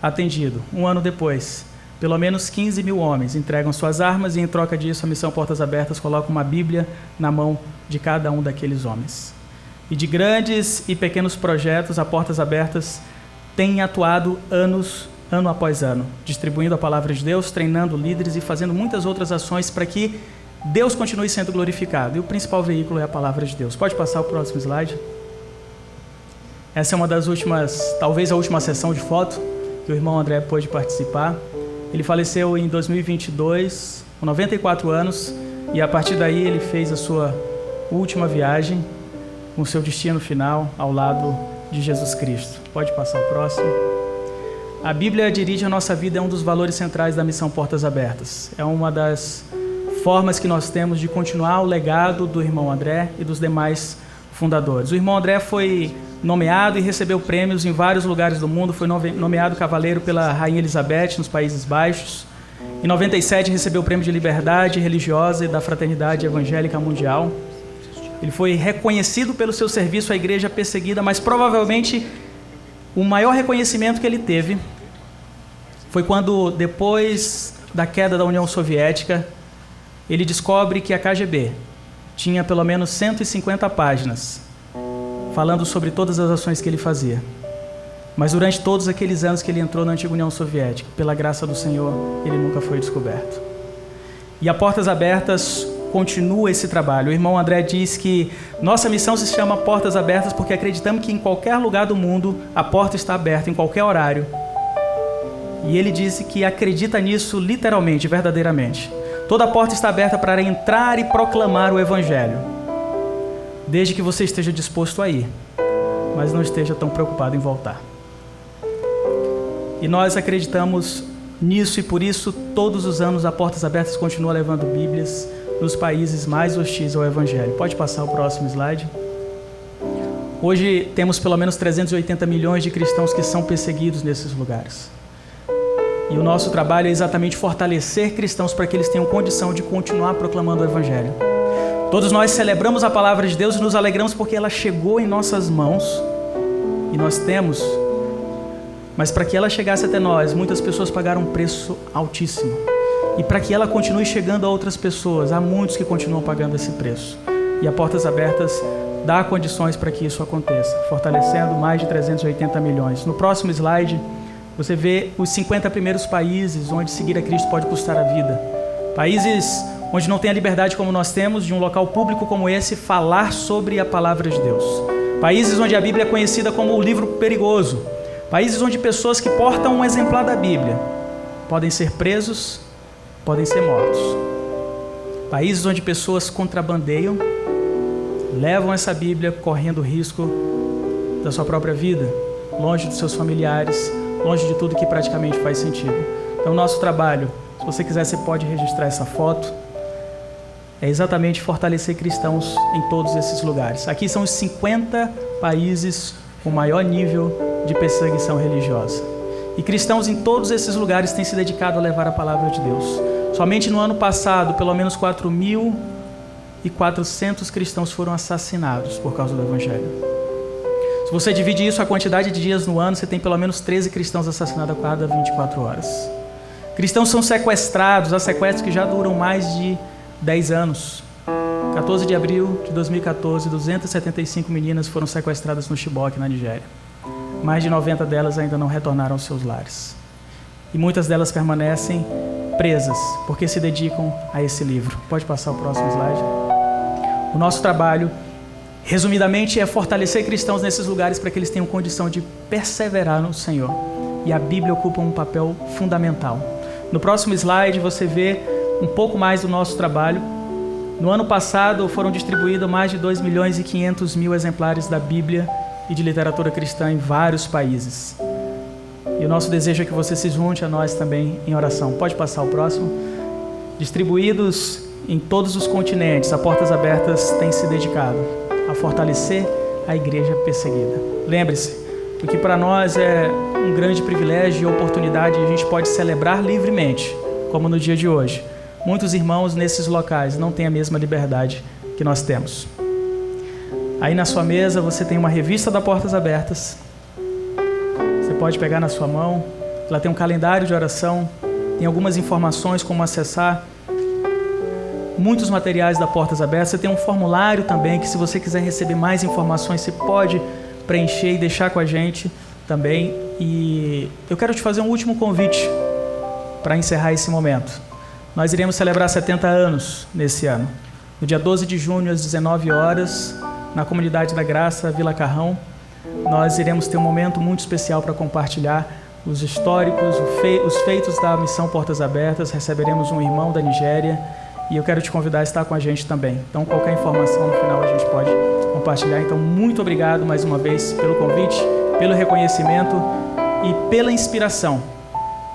[SPEAKER 6] atendido. Um ano depois, pelo menos 15 mil homens entregam suas armas e, em troca disso, a Missão Portas Abertas coloca uma Bíblia na mão de cada um daqueles homens. E de grandes e pequenos projetos, a Portas Abertas tem atuado ano após ano, distribuindo a Palavra de Deus, treinando líderes e fazendo muitas outras ações para que Deus continue sendo glorificado. E o principal veículo é a Palavra de Deus. Pode passar o próximo slide. Essa é uma das últimas, talvez a última sessão de foto que o irmão André pôde participar. Ele faleceu em 2022, com 94 anos, e a partir daí ele fez a sua última viagem com seu destino final ao lado de Jesus Cristo. Pode passar o próximo. A Bíblia dirige a nossa vida, é um dos valores centrais da Missão Portas Abertas. É uma das formas que nós temos de continuar o legado do irmão André e dos demais fundadores. O irmão André foi nomeado e recebeu prêmios em vários lugares do mundo. Foi nomeado cavaleiro pela Rainha Elizabeth nos Países Baixos. Em 97 recebeu o Prêmio de Liberdade Religiosa e da Fraternidade Evangélica Mundial. Ele foi reconhecido pelo seu serviço à igreja perseguida, mas provavelmente o maior reconhecimento que ele teve foi quando, depois da queda da União Soviética, ele descobre que a KGB tinha pelo menos 150 páginas falando sobre todas as ações que ele fazia. Mas durante todos aqueles anos que ele entrou na antiga União Soviética, pela graça do Senhor, ele nunca foi descoberto. E a Portas Abertas continua esse trabalho. O irmão André diz que nossa missão se chama Portas Abertas porque acreditamos que em qualquer lugar do mundo a porta está aberta, em qualquer horário. E ele disse que acredita nisso literalmente, verdadeiramente. Toda porta está aberta para entrar e proclamar o Evangelho, desde que você esteja disposto a ir, mas não esteja tão preocupado em voltar. E nós acreditamos nisso e por isso todos os anos a Portas Abertas continua levando Bíblias nos países mais hostis ao Evangelho. Pode passar o próximo slide. Hoje temos pelo menos 380 milhões de cristãos que são perseguidos nesses lugares. E o nosso trabalho é exatamente fortalecer cristãos para que eles tenham condição de continuar proclamando o Evangelho. Todos nós celebramos a palavra de Deus e nos alegramos porque ela chegou em nossas mãos e nós temos. Mas para que ela chegasse até nós, muitas pessoas pagaram um preço altíssimo. E para que ela continue chegando a outras pessoas, há muitos que continuam pagando esse preço. E a Portas Abertas dá condições para que isso aconteça, fortalecendo mais de 380 milhões. No próximo slide, você vê os 50 primeiros países onde seguir a Cristo pode custar a vida. Países onde não tem a liberdade como nós temos, de um local público como esse, falar sobre a palavra de Deus. Países onde a Bíblia é conhecida como o livro perigoso. Países onde pessoas que portam um exemplar da Bíblia podem ser presos, podem ser mortos. Países onde pessoas contrabandeiam, levam essa Bíblia correndo risco da sua própria vida, longe dos seus familiares, longe de tudo que praticamente faz sentido. Então, o nosso trabalho, se você quiser, você pode registrar essa foto, é exatamente fortalecer cristãos em todos esses lugares. Aqui são os 50 países com maior nível de perseguição religiosa. E cristãos em todos esses lugares têm se dedicado a levar a palavra de Deus. Somente no ano passado, pelo menos 4.400 cristãos foram assassinados por causa do Evangelho. Se você divide isso a quantidade de dias no ano, você tem pelo menos 13 cristãos assassinados a cada 24 horas. Cristãos são sequestrados, há sequestros que já duram mais de 10 anos. 14 de abril de 2014, 275 meninas foram sequestradas no Chibok, na Nigéria. Mais de 90 delas ainda não retornaram aos seus lares. E muitas delas permanecem presas, porque se dedicam a esse livro. Pode passar o próximo slide. O nosso trabalho, resumidamente, é fortalecer cristãos nesses lugares para que eles tenham condição de perseverar no Senhor. E a Bíblia ocupa um papel fundamental. No próximo slide você vê um pouco mais do nosso trabalho. No ano passado foram distribuídos mais de 2.500.000 exemplares da Bíblia e de literatura cristã em vários países. E o nosso desejo é que você se junte a nós também em oração. Pode passar o próximo. Distribuídos em todos os continentes, a Portas Abertas tem se dedicado a fortalecer a igreja perseguida. Lembre-se, o que para nós é um grande privilégio e oportunidade, a gente pode celebrar livremente, como no dia de hoje. Muitos irmãos nesses locais não têm a mesma liberdade que nós temos. Aí na sua mesa você tem uma revista da Portas Abertas. Você pode pegar na sua mão. Ela tem um calendário de oração. Tem algumas informações como acessar. Muitos materiais da Portas Abertas. Você tem um formulário também que, se você quiser receber mais informações, você pode preencher e deixar com a gente também. E eu quero te fazer um último convite para encerrar esse momento. Nós iremos celebrar 70 anos nesse ano. No dia 12 de junho, às 19 horas, na Comunidade da Graça, Vila Carrão, nós iremos ter um momento muito especial para compartilhar os históricos, os feitos da missão Portas Abertas. Receberemos um irmão da Nigéria e eu quero te convidar a estar com a gente também. Então, qualquer informação no final a gente pode compartilhar. Então, muito obrigado mais uma vez pelo convite, pelo reconhecimento e pela inspiração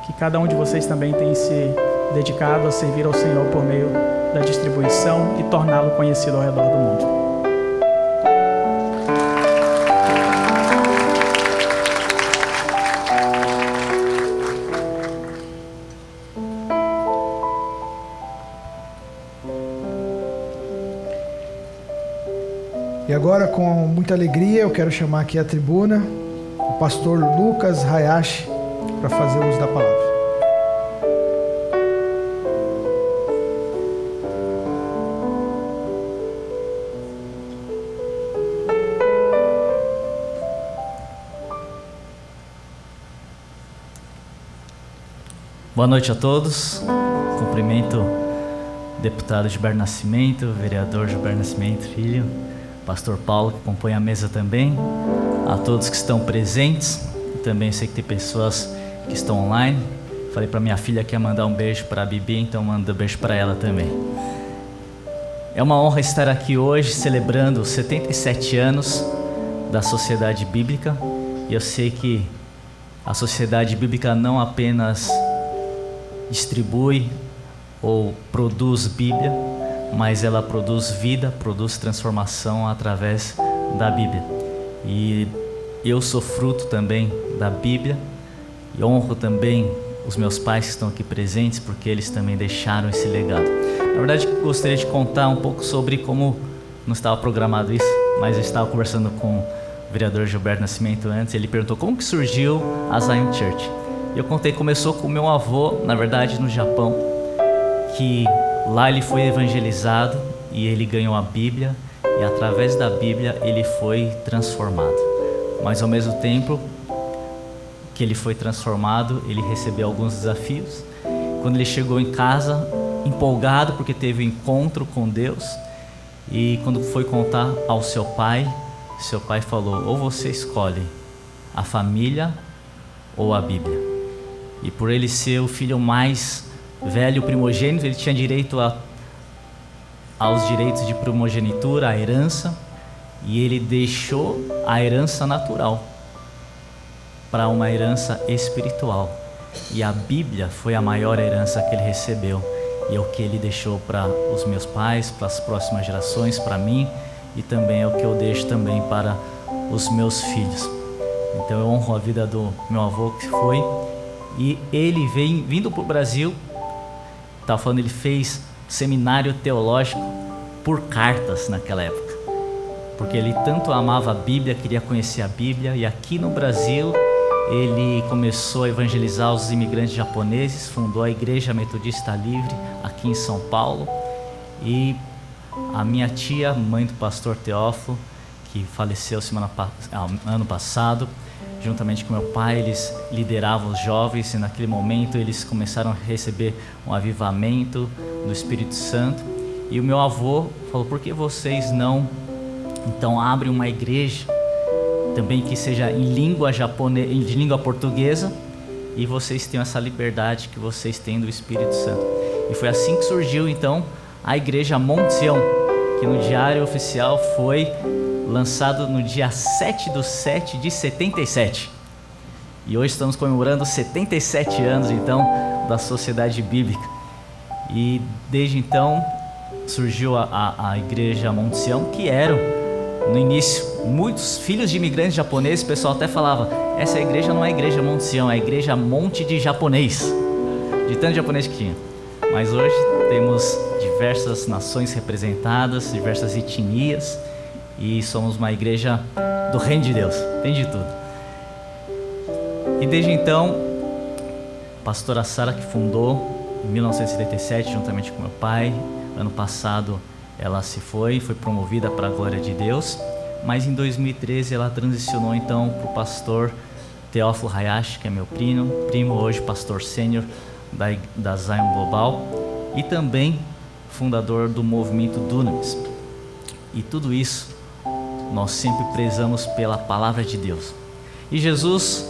[SPEAKER 6] que cada um de vocês também tem se dedicado a servir ao Senhor por meio da distribuição e torná-lo conhecido ao redor do mundo.
[SPEAKER 1] E agora, com muita alegria, eu quero chamar aqui à tribuna o pastor Lucas Hayashi para fazer uso da palavra.
[SPEAKER 8] Boa noite a todos. Cumprimento o deputado Gilberto Nascimento, vereador Gilberto Nascimento Filho, pastor Paulo, que compõe a mesa também, a todos que estão presentes. E também sei que tem pessoas que estão online. Falei para minha filha que ia mandar um beijo para a Bibi, então mando um beijo para ela também. É uma honra estar aqui hoje celebrando os 77 anos da Sociedade Bíblica. E eu sei que a Sociedade Bíblica não apenas distribui ou produz Bíblia, mas ela produz vida, produz transformação através da Bíblia. E eu sou fruto também da Bíblia e honro também os meus pais que estão aqui presentes, porque eles também deixaram esse legado. Na verdade, gostaria de contar um pouco sobre como, não estava programado isso, mas eu estava conversando com o vereador Gilberto Nascimento antes, ele perguntou como que surgiu a Zion Church. E eu contei, começou com o meu avô, na verdade no Japão, que lá ele foi evangelizado e ele ganhou a Bíblia, e através da Bíblia ele foi transformado. Mas ao mesmo tempo que ele foi transformado, ele recebeu alguns desafios. Quando ele chegou em casa, empolgado porque teve um encontro com Deus, e quando foi contar ao seu pai falou: ou você escolhe a família ou a Bíblia. E por ele ser o filho mais velho, primogênito, ele tinha direito aos direitos de primogenitura, a herança, e ele deixou a herança natural para uma herança espiritual. E a Bíblia foi a maior herança que ele recebeu, e é o que ele deixou para os meus pais, para as próximas gerações, para mim, e também é o que eu deixo também para os meus filhos. Então eu honro a vida do meu avô, que foi, e ele vindo para o Brasil, estava falando, ele fez seminário teológico por cartas naquela época, porque ele tanto amava a Bíblia, queria conhecer a Bíblia. E aqui no Brasil ele começou a evangelizar os imigrantes japoneses, fundou a Igreja Metodista Livre aqui em São Paulo. E a minha tia, mãe do pastor Teófilo, que faleceu ano passado, juntamente com meu pai, eles lideravam os jovens, e naquele momento eles começaram a receber um avivamento do Espírito Santo. E o meu avô falou: por que vocês não então abrem uma igreja também que seja em língua japonesa, de língua portuguesa, e vocês tenham essa liberdade que vocês têm do Espírito Santo. E foi assim que surgiu então a Igreja Monte Sião, que no Diário Oficial foi lançado no dia 7/7 de 77. E hoje estamos comemorando 77 anos então da Sociedade Bíblica. E desde então surgiu a Igreja Monte Sião, que eram no início muitos filhos de imigrantes japoneses. O pessoal até falava: essa igreja não é a Igreja Monte Sião, é a Igreja Monte de Japonês, de tanto japonês que tinha. Mas hoje temos diversas nações representadas, diversas etnias, e somos uma igreja do Reino de Deus, tem de tudo. E desde então, a pastora Sara, que fundou em 1977 juntamente com meu pai, ano passado ela foi promovida para a glória de Deus, mas em 2013 ela transicionou então para o pastor Teófilo Hayashi, que é meu primo, hoje pastor sênior da Zion Global, e também fundador do movimento Dunamis. E tudo isso nós sempre prezamos pela palavra de Deus. E Jesus,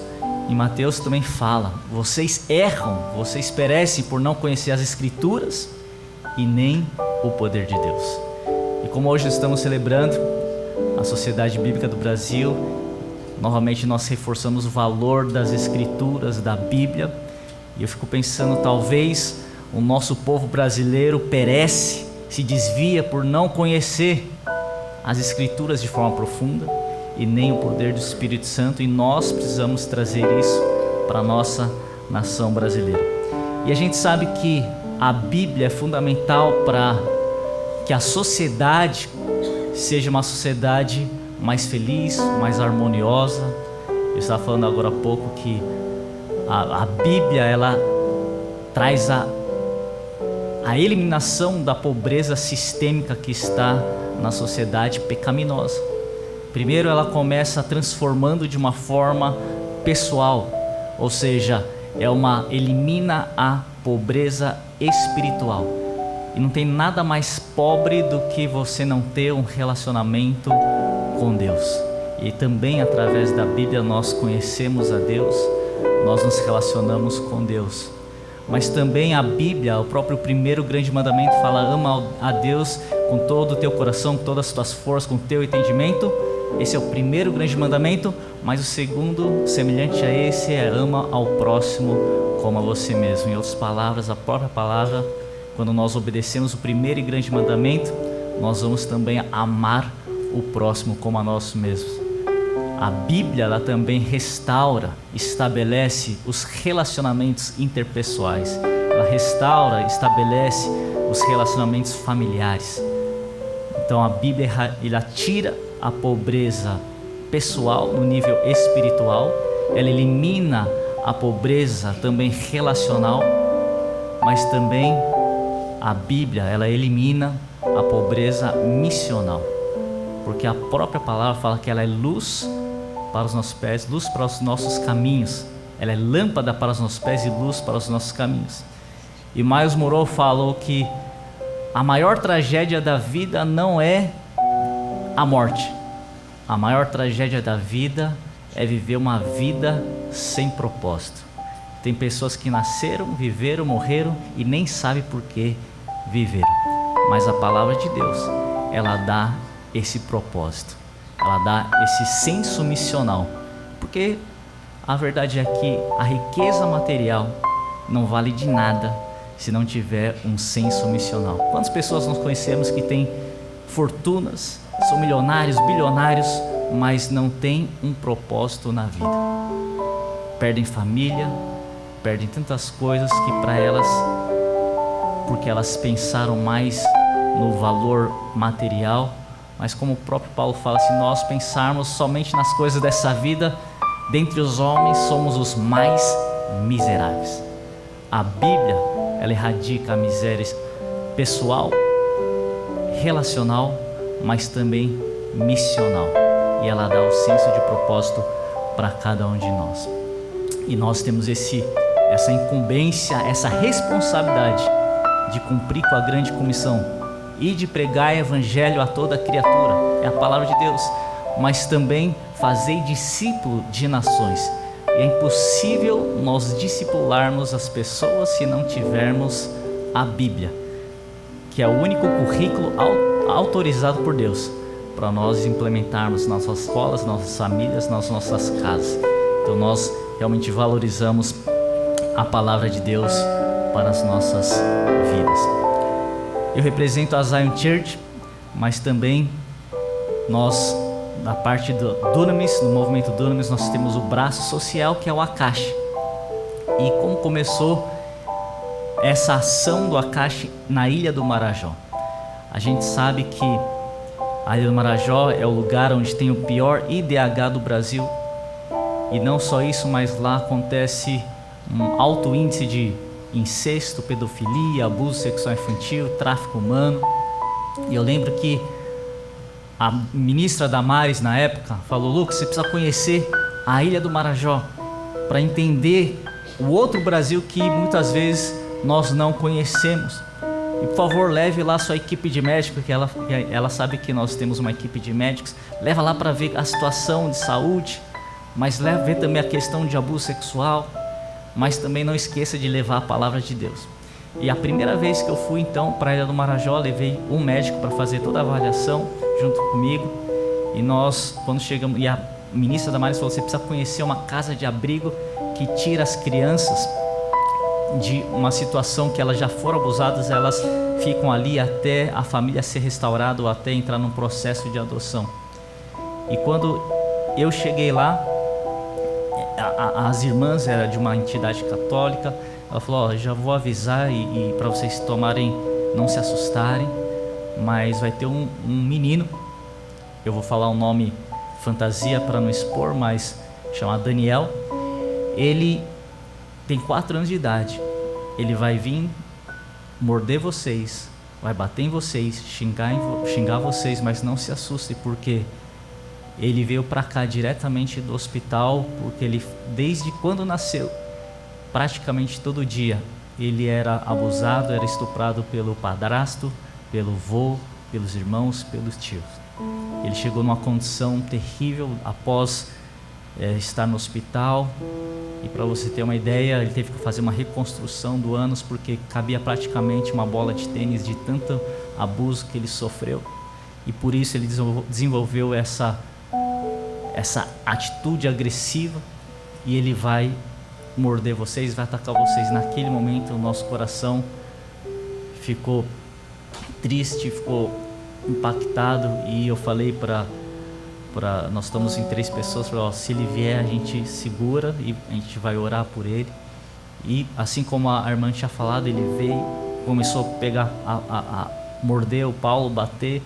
[SPEAKER 8] em Mateus, também fala: vocês erram, vocês perecem por não conhecer as Escrituras e nem o poder de Deus. E como hoje estamos celebrando a Sociedade Bíblica do Brasil, novamente nós reforçamos o valor das Escrituras, da Bíblia. E eu fico pensando, talvez o nosso povo brasileiro perece, se desvia por não conhecer as Escrituras de forma profunda e nem o poder do Espírito Santo, e nós precisamos trazer isso para a nossa nação brasileira. E a gente sabe que a Bíblia é fundamental para que a sociedade seja uma sociedade mais feliz, mais harmoniosa. Eu estava falando agora há pouco que a Bíblia, ela traz a eliminação da pobreza sistêmica que está na sociedade pecaminosa. Primeiro, ela começa transformando de uma forma pessoal, ou seja, elimina a pobreza espiritual. E não tem nada mais pobre do que você não ter um relacionamento com Deus. E também através da Bíblia nós conhecemos a Deus, nós nos relacionamos com Deus. Mas também a Bíblia, o próprio primeiro grande mandamento fala: ama a Deus com todo o teu coração, com todas as tuas forças, com o teu entendimento. Esse é o primeiro grande mandamento. Mas o segundo, semelhante a esse, é: ama ao próximo como a você mesmo. Em outras palavras, a própria palavra, quando nós obedecemos o primeiro e grande mandamento, nós vamos também amar o próximo como a nós mesmos. A Bíblia, ela também restaura, estabelece os relacionamentos interpessoais. Ela restaura, estabelece os relacionamentos familiares. Então a Bíblia, ela tira a pobreza pessoal no nível espiritual, ela elimina a pobreza também relacional, mas também a Bíblia, ela elimina a pobreza missional, porque a própria palavra fala que ela é luz para os nossos pés, luz para os nossos caminhos. Ela é lâmpada para os nossos pés e luz para os nossos caminhos. E Miles Monroe falou que a maior tragédia da vida não é a morte. A maior tragédia da vida é viver uma vida sem propósito. Tem pessoas que nasceram, viveram, morreram e nem sabem por que viveram. Mas a palavra de Deus, ela dá esse propósito. Ela dá esse senso missional. Porque a verdade é que a riqueza material não vale de nada se não tiver um senso missional. Quantas pessoas nós conhecemos que têm fortunas, são milionários, bilionários, mas não têm um propósito na vida? Perdem família, perdem tantas coisas que para elas, porque elas pensaram mais no valor material. Mas como o próprio Paulo fala, se nós pensarmos somente nas coisas dessa vida, dentre os homens somos os mais miseráveis. A Bíblia, ela erradica a miséria pessoal, relacional, mas também missional. E ela dá o senso de propósito para cada um de nós. E nós temos essa incumbência, essa responsabilidade de cumprir com a grande comissão e de pregar o evangelho a toda criatura. É a palavra de Deus. Mas também fazer discípulo de nações. E é impossível nós discipularmos as pessoas se não tivermos a Bíblia, que é o único currículo autorizado por Deus para nós implementarmos nas nossas escolas, nas nossas famílias, nas nossas casas. Então nós realmente valorizamos a palavra de Deus para as nossas vidas. Eu represento a Zion Church, mas também nós, da parte do Dunamis, no movimento Dunamis, nós temos o braço social, que é o Akashi. E como começou essa ação do Akashi na Ilha do Marajó? A gente sabe que a Ilha do Marajó é o lugar onde tem o pior IDH do Brasil. E não só isso, mas lá acontece um alto índice de incesto, pedofilia, abuso sexual infantil, tráfico humano. E eu lembro que a ministra Damares, na época, falou: Lucas, você precisa conhecer a Ilha do Marajó para entender o outro Brasil que muitas vezes nós não conhecemos. E por favor, leve lá sua equipe de médicos, que ela sabe que nós temos uma equipe de médicos. Leva lá para ver a situação de saúde, mas leva ver também a questão de abuso sexual. Mas também não esqueça de levar a palavra de Deus. E a primeira vez que eu fui então para a Ilha do Marajó, levei um médico para fazer toda a avaliação junto comigo. E nós, quando chegamos, e a ministra Damares falou: você precisa conhecer uma casa de abrigo que tira as crianças de uma situação que elas já foram abusadas, elas ficam ali até a família ser restaurada ou até entrar num processo de adoção. E quando eu cheguei lá, as irmãs eram de uma entidade católica. Ela falou: já vou avisar e para vocês tomarem, não se assustarem, mas vai ter um menino, eu vou falar um nome fantasia para não expor, mas chamado Daniel. Ele tem 4 anos de idade. Ele vai vir morder vocês, vai bater em vocês, xingar vocês, mas não se assustem, porque ele veio para cá diretamente do hospital, porque ele, desde quando nasceu, praticamente todo dia ele era abusado, era estuprado pelo padrasto, pelo vô, pelos irmãos, pelos tios. Ele chegou numa condição terrível após estar no hospital. E para você ter uma ideia, ele teve que fazer uma reconstrução do ânus, porque cabia praticamente uma bola de tênis de tanto abuso que ele sofreu. E por isso ele desenvolveu essa atitude agressiva, e ele vai morder vocês, vai atacar vocês. Naquele momento o nosso coração ficou triste, ficou impactado, e eu falei nós estamos em 3 pessoas, falei, se ele vier a gente segura e a gente vai orar por ele. E assim como a irmã tinha falado, ele veio, começou a pegar, a morder o Paulo, bater.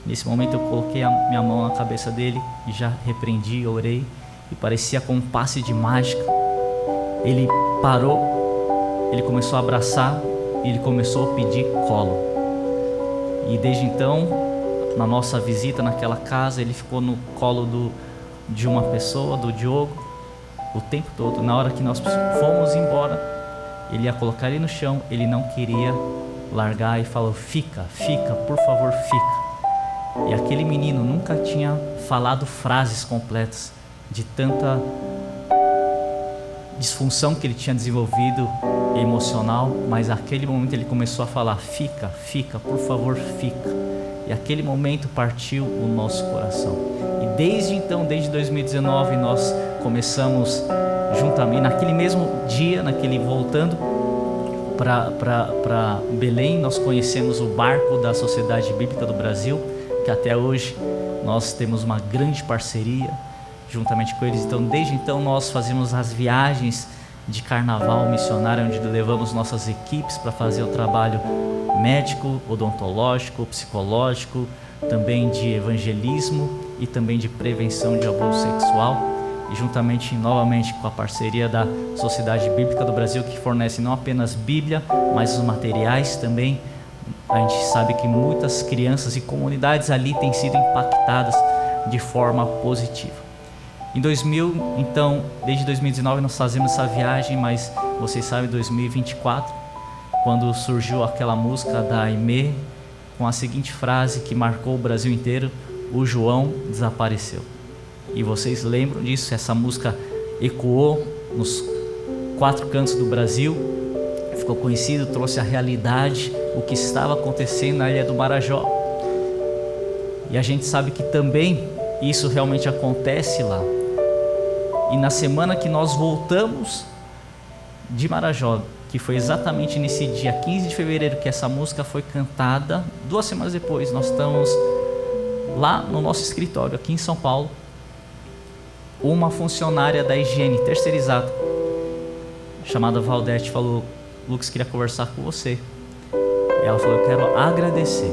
[SPEAKER 8] Nesse momento eu coloquei a minha mão na cabeça dele e já repreendi, orei, e parecia como um passe de mágica. Ele parou, ele começou a abraçar e ele começou a pedir colo. E desde então, na nossa visita naquela casa, ele ficou no colo de uma pessoa, do Diogo, o tempo todo. Na hora que nós fomos embora, ele ia colocar ele no chão, ele não queria largar e falou, fica, por favor, fica. E aquele menino nunca tinha falado frases completas de tanta disfunção que ele tinha desenvolvido emocional, mas naquele momento ele começou a falar, fica, por favor, fica. E aquele momento partiu o nosso coração. E desde então, desde 2019, nós começamos juntamente, naquele mesmo dia, voltando para Belém, nós conhecemos o barco da Sociedade Bíblica do Brasil, que até hoje nós temos uma grande parceria juntamente com eles. Então, desde então, nós fazemos as viagens de carnaval missionário, onde levamos nossas equipes para fazer o trabalho médico, odontológico, psicológico, também de evangelismo e também de prevenção de abuso sexual. E juntamente, novamente, com a parceria da Sociedade Bíblica do Brasil, que fornece não apenas Bíblia, mas os materiais também. A gente sabe que muitas crianças e comunidades ali têm sido impactadas de forma positiva. Em então, desde 2019 nós fazemos essa viagem, mas vocês sabem, 2024, quando surgiu aquela música da Aimee, com a seguinte frase que marcou o Brasil inteiro, o João desapareceu. E vocês lembram disso? Essa música ecoou nos 4 cantos do Brasil, ficou conhecido, trouxe a realidade, o que estava acontecendo na Ilha do Marajó. E a gente sabe que também isso realmente acontece lá. E na semana que nós voltamos de Marajó, que foi exatamente nesse dia 15 de fevereiro que essa música foi cantada, 2 semanas depois nós estamos lá no nosso escritório aqui em São Paulo. Uma funcionária da higiene terceirizada chamada Valdete falou, Lucas, queria conversar com você. Ela falou, eu quero agradecer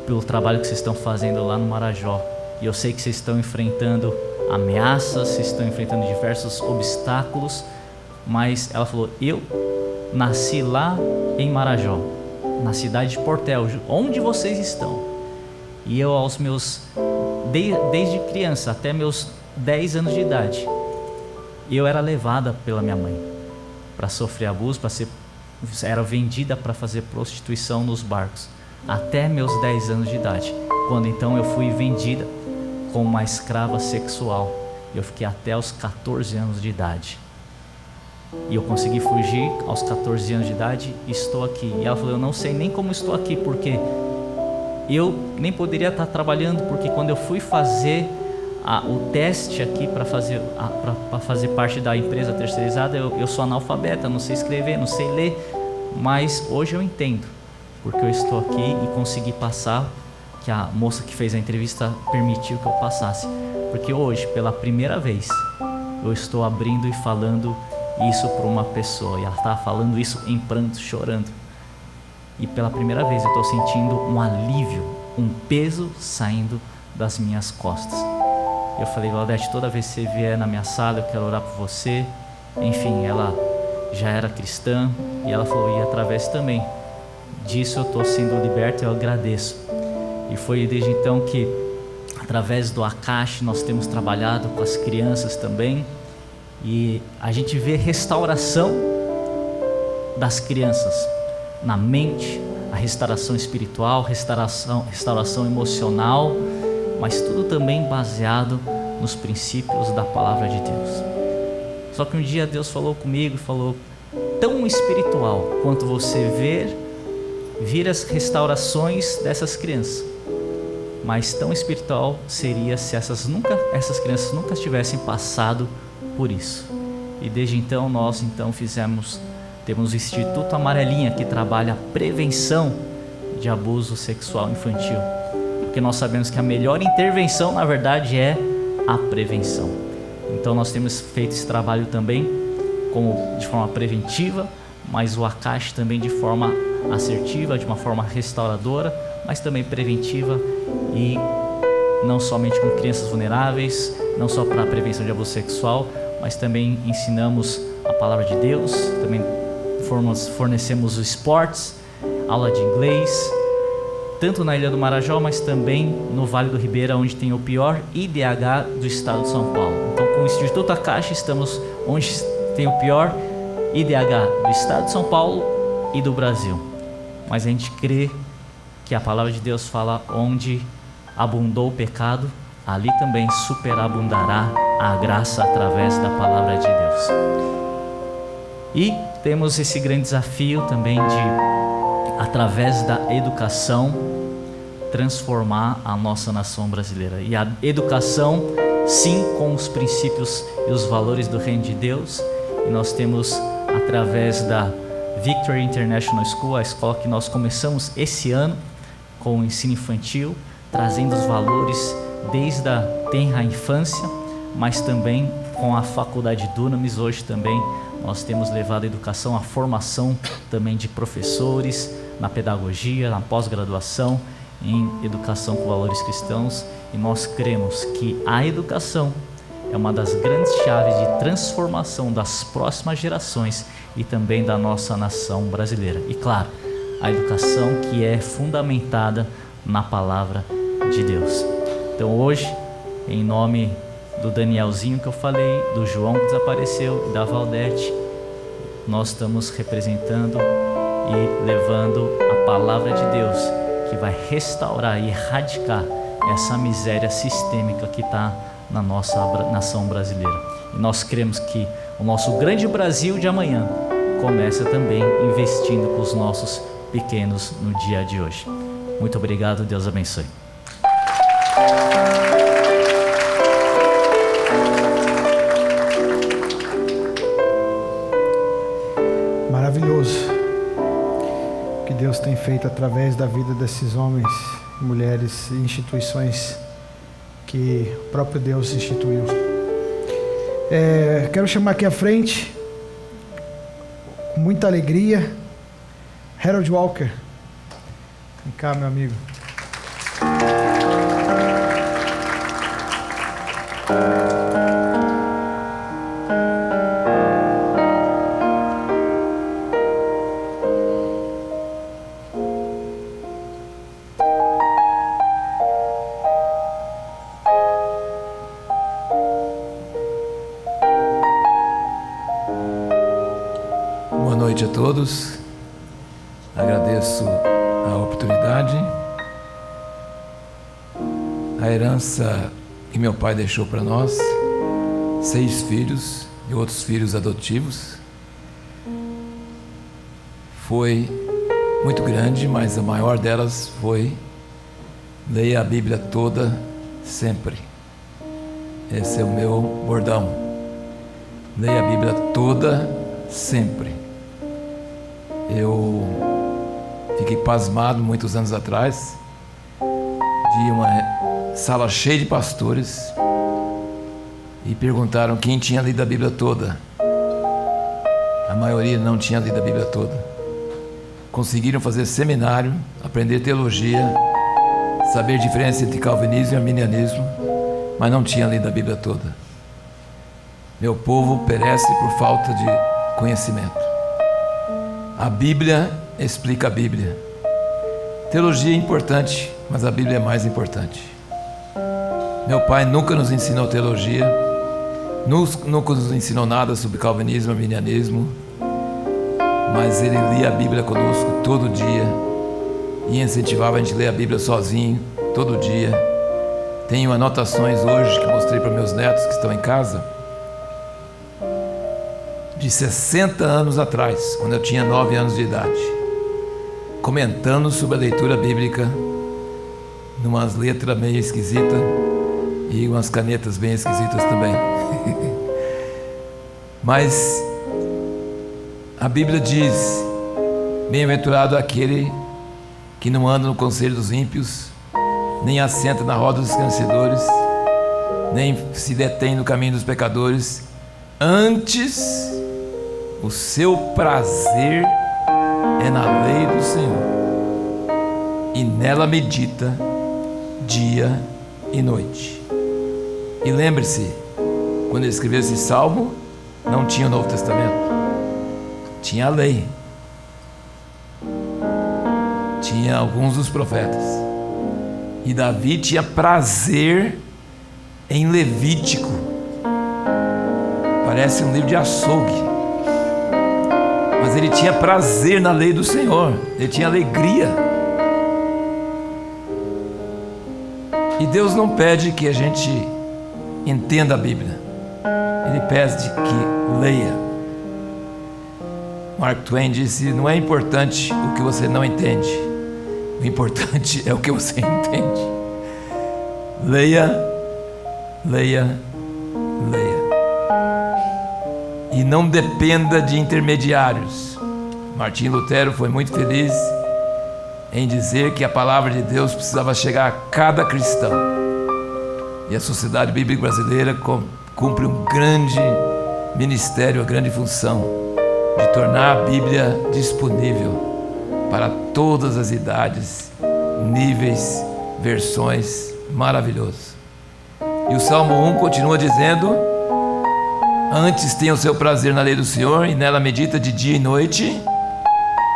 [SPEAKER 8] pelo trabalho que vocês estão fazendo lá no Marajó, e eu sei que vocês estão enfrentando ameaças, vocês estão enfrentando diversos obstáculos, mas ela falou, eu nasci lá em Marajó, na cidade de Portel, onde vocês estão, e eu desde criança até meus 10 anos de idade, eu era levada pela minha mãe para sofrer abuso, era vendida para fazer prostituição nos barcos, até meus 10 anos de idade, quando então eu fui vendida como uma escrava sexual. Eu fiquei até os 14 anos de idade. E eu consegui fugir aos 14 anos de idade e estou aqui. E ela falou, eu não sei nem como estou aqui, porque eu nem poderia estar trabalhando, porque quando eu fui fazer o teste aqui para fazer parte da empresa terceirizada, eu sou analfabeta, não sei escrever, não sei ler, mas hoje eu entendo, porque eu estou aqui e consegui passar, que a moça que fez a entrevista permitiu que eu passasse, porque hoje, pela primeira vez, eu estou abrindo e falando isso para uma pessoa, e ela está falando isso em pranto, chorando, e pela primeira vez eu estou sentindo um alívio, um peso saindo das minhas costas. Eu falei, Valdete, toda vez que você vier na minha sala, eu quero orar por você. Enfim, ela já era cristã, e ela falou, e através também disso eu estou sendo liberto, e eu agradeço. E foi desde então que, através do Akash, nós temos trabalhado com as crianças também, E a gente vê restauração das crianças na mente, a restauração espiritual, restauração emocional, mas tudo também baseado nos princípios da palavra de Deus. Só que um dia Deus falou comigo e falou: tão espiritual quanto você vir as restaurações dessas crianças, mas tão espiritual seria se essas crianças nunca tivessem passado por isso. E desde então nós temos o Instituto Amarelinha, que trabalha a prevenção de abuso sexual infantil, porque nós sabemos que a melhor intervenção, na verdade, é a prevenção. Então nós temos feito esse trabalho também de forma preventiva, mas o ACASH também de forma assertiva, de uma forma restauradora, mas também preventiva, e não somente com crianças vulneráveis, não só para a prevenção de abuso sexual, mas também ensinamos a palavra de Deus, também fornecemos os esportes, aula de inglês, tanto na Ilha do Marajó, mas também no Vale do Ribeira, onde tem o pior IDH do estado de São Paulo. Então, com o Instituto ACASH, estamos onde tem o pior IDH do estado de São Paulo e do Brasil. Mas a gente crê que a palavra de Deus fala: onde abundou o pecado, ali também superabundará a graça através da palavra de Deus. E temos esse grande desafio também de, através da educação, transformar a nossa nação brasileira. E a educação, sim, com os princípios e os valores do reino de Deus. E nós temos, através da Victory International School, a escola que nós começamos esse ano com o ensino infantil, trazendo os valores desde a tenra infância, mas também com a faculdade Dunamis. Hoje também nós temos levado a educação, a formação também de professores na pedagogia, na pós-graduação em educação com valores cristãos, e nós cremos que a educação é uma das grandes chaves de transformação das próximas gerações e também da nossa nação brasileira. E claro, a educação que é fundamentada na palavra de Deus. Então hoje, em nome do Danielzinho que eu falei, do João que desapareceu e da Valdete, nós estamos representando e levando a palavra de Deus, que vai restaurar e erradicar essa miséria sistêmica que está na nossa nação brasileira. E nós cremos que o nosso grande Brasil de amanhã começa também investindo com os nossos pequenos no dia de hoje. Muito obrigado, Deus abençoe.
[SPEAKER 1] Maravilhoso o que Deus tem feito através da vida desses homens, mulheres e instituições que o próprio Deus instituiu. Quero chamar aqui à frente, com muita alegria, Harold Walker. Vem cá, meu amigo.
[SPEAKER 9] Boa noite a todos. Agradeço a oportunidade, a herança que meu pai deixou para nós, 6 filhos e outros filhos adotivos. Foi muito grande, mas a maior delas foi: leia a Bíblia toda sempre. Esse é o meu bordão. Leia a Bíblia toda sempre. Eu fiquei pasmado muitos anos atrás de uma sala cheia de pastores e perguntaram quem tinha lido a Bíblia toda. A maioria não tinha lido a Bíblia toda. Conseguiram fazer seminário, aprender teologia, saber a diferença entre calvinismo e arminianismo, mas não tinha lido a Bíblia toda. Meu povo perece por falta de conhecimento. A Bíblia explica a Bíblia. Teologia é importante, mas a Bíblia é mais importante. Meu pai nunca nos ensinou teologia, Nunca nos ensinou nada sobre calvinismo, arminianismo, mas ele lia a Bíblia conosco todo dia e incentivava a gente a ler a Bíblia sozinho, todo dia. Tenho anotações hoje que mostrei para meus netos que estão em casa, de 60 anos atrás, quando eu tinha 9 anos de idade, comentando sobre a leitura bíblica, numas letras meio esquisitas e umas canetas bem esquisitas também. Mas a Bíblia diz: bem-aventurado aquele que não anda no conselho dos ímpios, nem assenta na roda dos escarnecedores, nem se detém no caminho dos pecadores. Antes, o seu prazer é na lei do Senhor, e nela medita dia e noite. E lembre-se, quando ele escreveu esse salmo, não tinha o Novo Testamento, tinha a lei, tinha alguns dos profetas, e Davi tinha prazer em Levítico. Parece um livro de açougue, mas ele tinha prazer na lei do Senhor, ele tinha alegria. E Deus não pede que a gente entenda a Bíblia, Ele pede que leia. Mark Twain disse: não é importante o que você não entende, o importante é o que você entende. Leia, leia, leia. E não dependa de intermediários. Martim Lutero foi muito feliz em dizer que a palavra de Deus precisava chegar a cada cristão. E a Sociedade Bíblica Brasileira cumpre um grande ministério, uma grande função de tornar a Bíblia disponível para todas as idades, níveis, versões. Maravilhoso. E o Salmo 1 continua dizendo: antes tenha o seu prazer na lei do Senhor, e nela medita de dia e noite,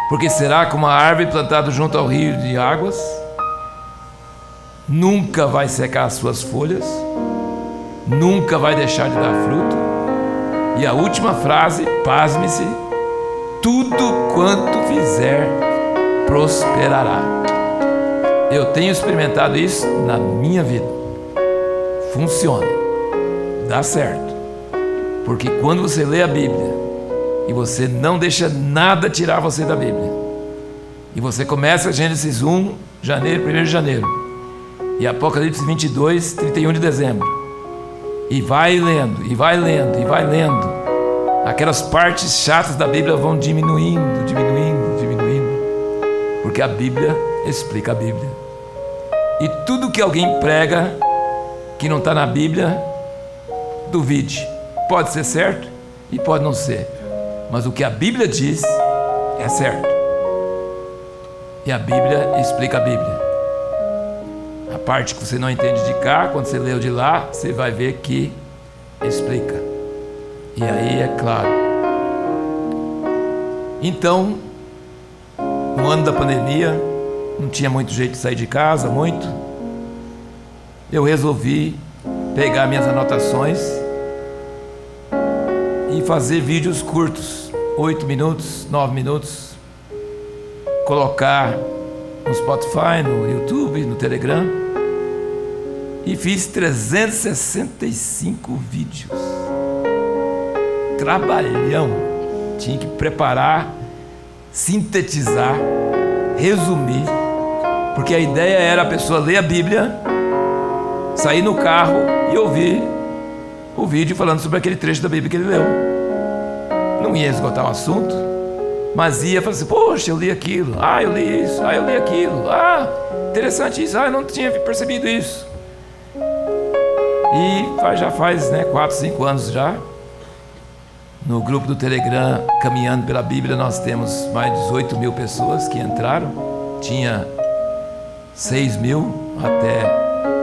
[SPEAKER 9] porque será como a árvore plantada junto ao rio de águas, nunca vai secar as suas folhas, nunca vai deixar de dar fruto. E a última frase, pasme-se: tudo quanto fizer prosperará. Eu tenho experimentado isso na minha vida. Funciona, dá certo, porque quando você lê a Bíblia e você não deixa nada tirar você da Bíblia, e você começa Gênesis 1, 1 de janeiro, e Apocalipse 22, 31 de dezembro, e vai lendo, e vai lendo, e vai lendo, aquelas partes chatas da Bíblia vão diminuindo, diminuindo, diminuindo, porque a Bíblia explica a Bíblia. E tudo que alguém prega que não está na Bíblia, duvide. Pode ser certo e pode não ser, mas o que a Bíblia diz é certo. E a Bíblia explica a Bíblia. A parte que você não entende de cá, quando você leu de lá, você vai ver que explica. E aí é claro. Então, no ano da pandemia, não tinha muito jeito de sair de casa, muito. Eu resolvi pegar minhas anotações e fazer vídeos curtos, 8 minutos, 9 minutos, colocar no Spotify, no YouTube, no Telegram, e fiz 365 vídeos. Trabalhão. Tinha que preparar, sintetizar, resumir, porque a ideia era a pessoa ler a Bíblia, sair no carro e ouvir o vídeo falando sobre aquele trecho da Bíblia que ele leu. Não ia esgotar o assunto, mas ia falar assim: poxa, eu li aquilo, eu li isso, eu li aquilo, interessante isso, eu não tinha percebido isso. E já faz 4, 5 anos já. No grupo do Telegram, Caminhando pela Bíblia, nós temos mais de 18 mil pessoas que entraram. Tinha 6 mil até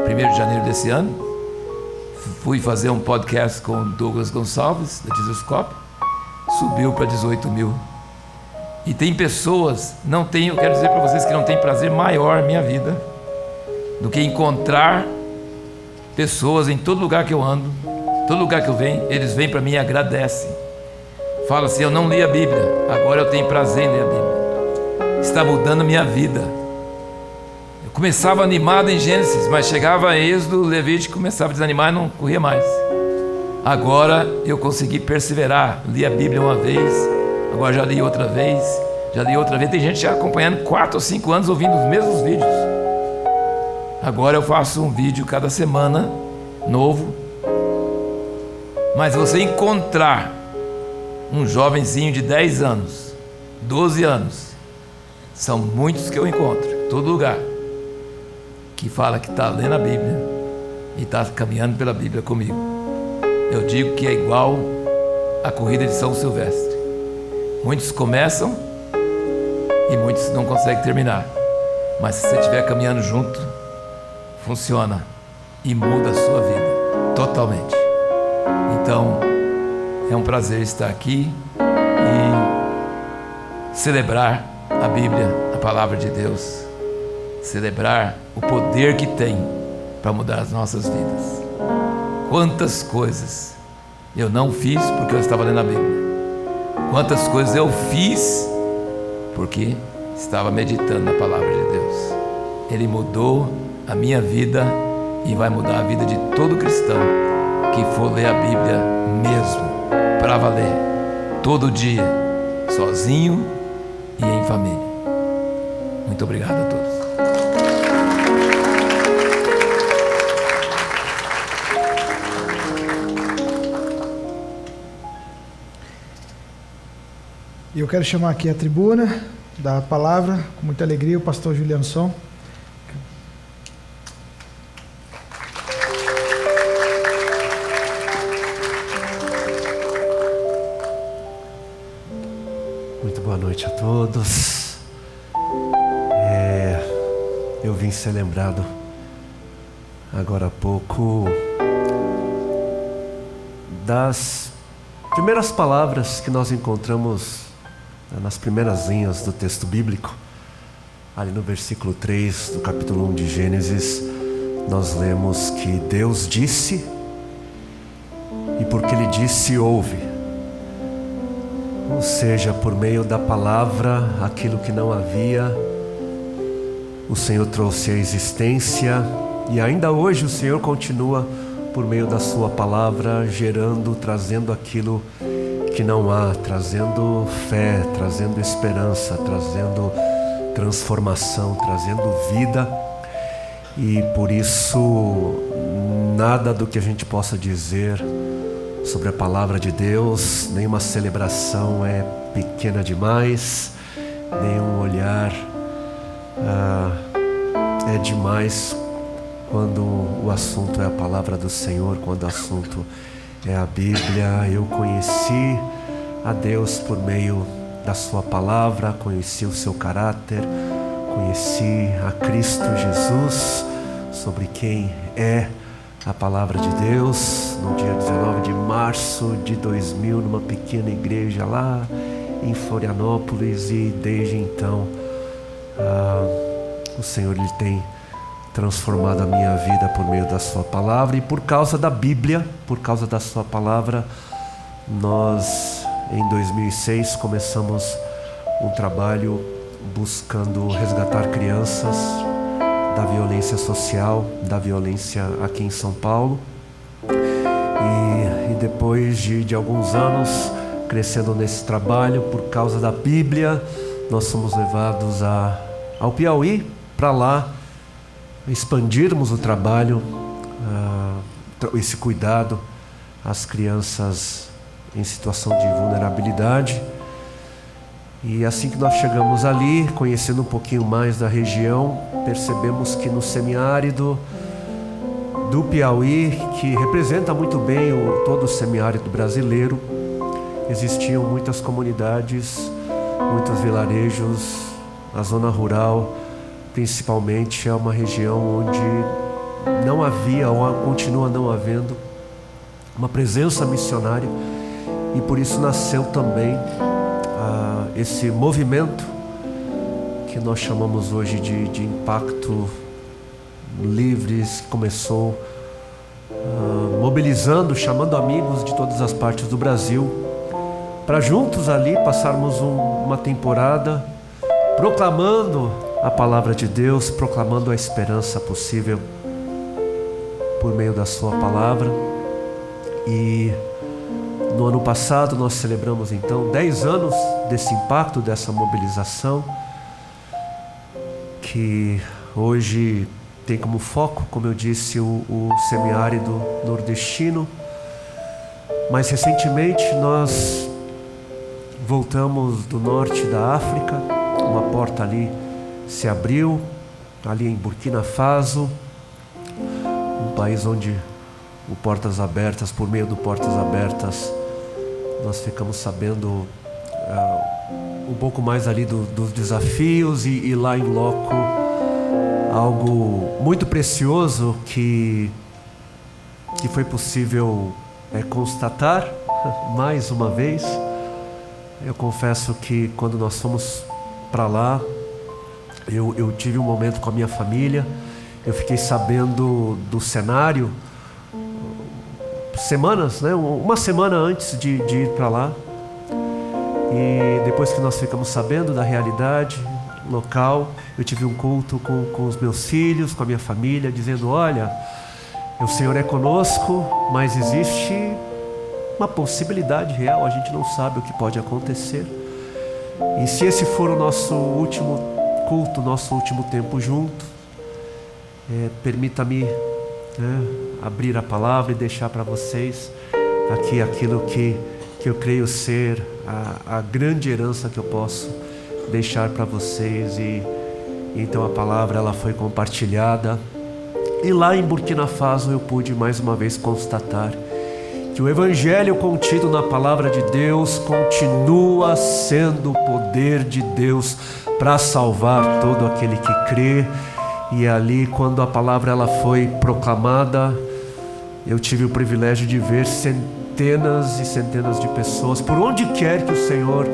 [SPEAKER 9] 1º de janeiro desse ano. Fui fazer um podcast com o Douglas Gonçalves, da Jesuscope, subiu para 18 mil. E tem pessoas, eu quero dizer para vocês que não tem prazer maior na minha vida do que encontrar pessoas em todo lugar que eu ando Todo lugar que eu venho, eles vêm para mim e agradecem. Fala assim: eu não li a Bíblia, agora eu tenho prazer em ler a Bíblia. Está mudando a minha vida. Eu começava animado em Gênesis, mas chegava a Êxodo, Levítico, começava a desanimar e não corria mais. Agora eu consegui perseverar. Li a Bíblia uma vez, agora já li outra vez, Tem gente já acompanhando 4 ou 5 anos ouvindo os mesmos vídeos. Agora eu faço um vídeo cada semana, novo. Mas você encontrar um jovenzinho de 10 anos, 12 anos, são muitos que eu encontro, em todo lugar, que fala que está lendo a Bíblia e está caminhando pela Bíblia comigo. Eu digo que é igual a corrida de São Silvestre. Muitos começam e muitos não conseguem terminar. Mas se você estiver caminhando junto, funciona e muda a sua vida totalmente. Então, é um prazer estar aqui e celebrar a Bíblia, a Palavra de Deus, celebrar o poder que tem para mudar as nossas vidas. Quantas coisas eu não fiz porque eu estava lendo a Bíblia. Quantas coisas eu fiz porque estava meditando na Palavra de Deus. Ele mudou a minha vida e vai mudar a vida de todo cristão que for ler a Bíblia mesmo, para valer, todo dia, sozinho e em família. Muito obrigado a todos.
[SPEAKER 1] E eu quero chamar aqui a tribuna da palavra, com muita alegria, o pastor Juliano Som.
[SPEAKER 10] Muito boa noite a todos. Eu vim ser lembrado agora há pouco das primeiras palavras que nós encontramos nas primeiras linhas do texto bíblico. Ali no versículo 3 do capítulo 1 de Gênesis, nós lemos que Deus disse, e porque Ele disse, houve. Ou seja, por meio da palavra, aquilo que não havia, o Senhor trouxe à existência, e ainda hoje o Senhor continua, por meio da sua palavra, gerando, trazendo aquilo que não há, trazendo fé, trazendo esperança, trazendo transformação, trazendo vida. E por isso, nada do que a gente possa dizer sobre a palavra de Deus, nenhuma celebração é pequena demais, nenhum olhar é demais quando o assunto é a palavra do Senhor, quando o assunto é a Bíblia. Eu conheci a Deus por meio da sua palavra, conheci o seu caráter, conheci a Cristo Jesus, sobre quem é a palavra de Deus, no dia 19 de março de 2000, numa pequena igreja lá em Florianópolis, e desde então o Senhor Ele tem transformado a minha vida por meio da sua palavra, e por causa da Bíblia, por causa da sua palavra, nós em 2006 começamos um trabalho buscando resgatar crianças da violência social, da violência aqui em São Paulo, e depois de alguns anos crescendo nesse trabalho, por causa da Bíblia, nós somos levados ao Piauí, para lá expandirmos o trabalho, esse cuidado às crianças em situação de vulnerabilidade. E assim que nós chegamos ali, conhecendo um pouquinho mais da região, percebemos que no semiárido do Piauí, que representa muito bem todo o semiárido brasileiro, existiam muitas comunidades, muitos vilarejos. A zona rural, principalmente, é uma região onde não havia, ou continua não havendo, uma presença missionária, e por isso nasceu também esse movimento que nós chamamos hoje de Impacto Livres, que começou mobilizando, chamando amigos de todas as partes do Brasil, para juntos ali passarmos uma temporada proclamando a palavra de Deus, proclamando a esperança possível por meio da sua palavra. E no ano passado nós celebramos então 10 anos desse impacto, dessa mobilização, que hoje tem como foco, como eu disse, o semiárido nordestino. Mais recentemente nós voltamos do norte da África, uma porta ali se abriu, ali em Burkina Faso, um país onde o Portas Abertas, por meio do Portas Abertas, nós ficamos sabendo um pouco mais ali dos desafios e lá em loco algo muito precioso que foi possível constatar mais uma vez. Eu confesso que quando nós fomos para lá, eu tive um momento com a minha família, eu fiquei sabendo do cenário semanas, né? Uma semana antes de ir para lá. E depois que nós ficamos sabendo da realidade local, eu tive um culto com os meus filhos, com a minha família, dizendo: olha, o Senhor é conosco, mas existe uma possibilidade real, a gente não sabe o que pode acontecer. E se esse for o nosso último culto, nosso último tempo junto, permita-me abrir a palavra e deixar para vocês aqui aquilo que eu creio ser a grande herança que eu posso deixar para vocês. E então a palavra ela foi compartilhada, e lá em Burkina Faso eu pude mais uma vez constatar que o evangelho contido na palavra de Deus continua sendo o poder de Deus para salvar todo aquele que crê. E ali, quando a palavra ela foi proclamada, eu tive o privilégio de ver centenas e centenas de pessoas, por onde quer que o Senhor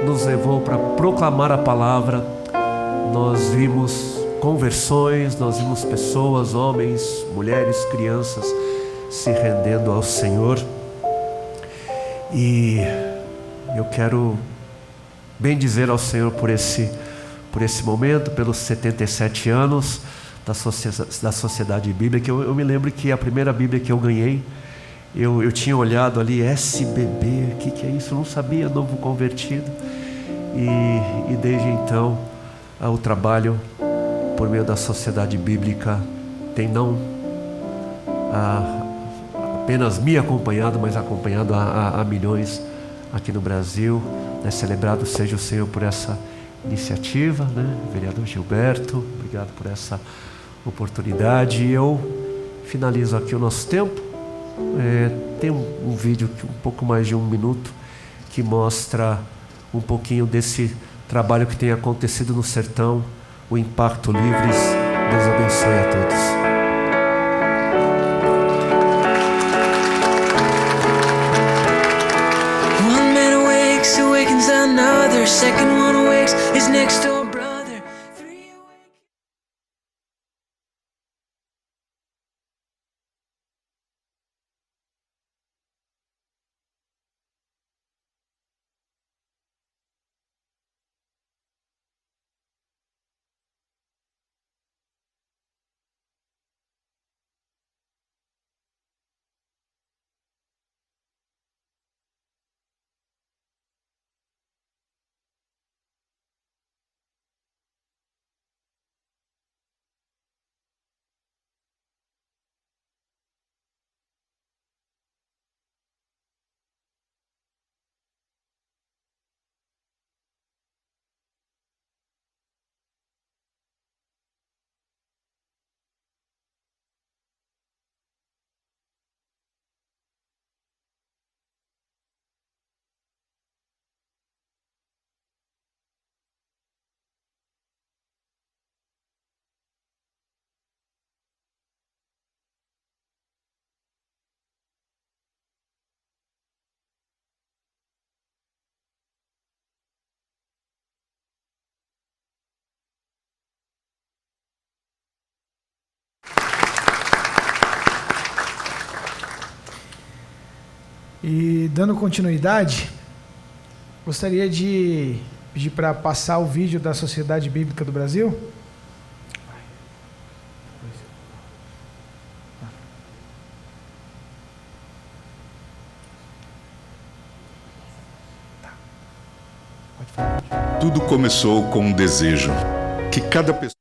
[SPEAKER 10] nos levou para proclamar a palavra, nós vimos conversões, nós vimos pessoas, homens, mulheres, crianças se rendendo ao Senhor. E eu quero bendizer ao Senhor por esse momento, pelos 77 anos da Sociedade Bíblica. Eu me lembro que a primeira Bíblia que eu ganhei, eu tinha olhado ali, SBB, o que é isso? Eu não sabia, novo convertido. E desde então, o trabalho por meio da Sociedade Bíblica tem não apenas me acompanhado, mas acompanhado a milhões aqui no Brasil. Celebrado seja o Senhor por essa iniciativa, Vereador Gilberto, obrigado por essa oportunidade. E eu finalizo aqui o nosso tempo. Tem um vídeo que um pouco mais de 1 minuto que mostra um pouquinho desse trabalho que tem acontecido no sertão, o Impacto Livres. Deus abençoe a todos.
[SPEAKER 11] Another second one awakes, is next door.
[SPEAKER 1] E dando continuidade, gostaria de pedir para passar o vídeo da Sociedade Bíblica do Brasil.
[SPEAKER 12] Tudo começou com um desejo que cada pessoa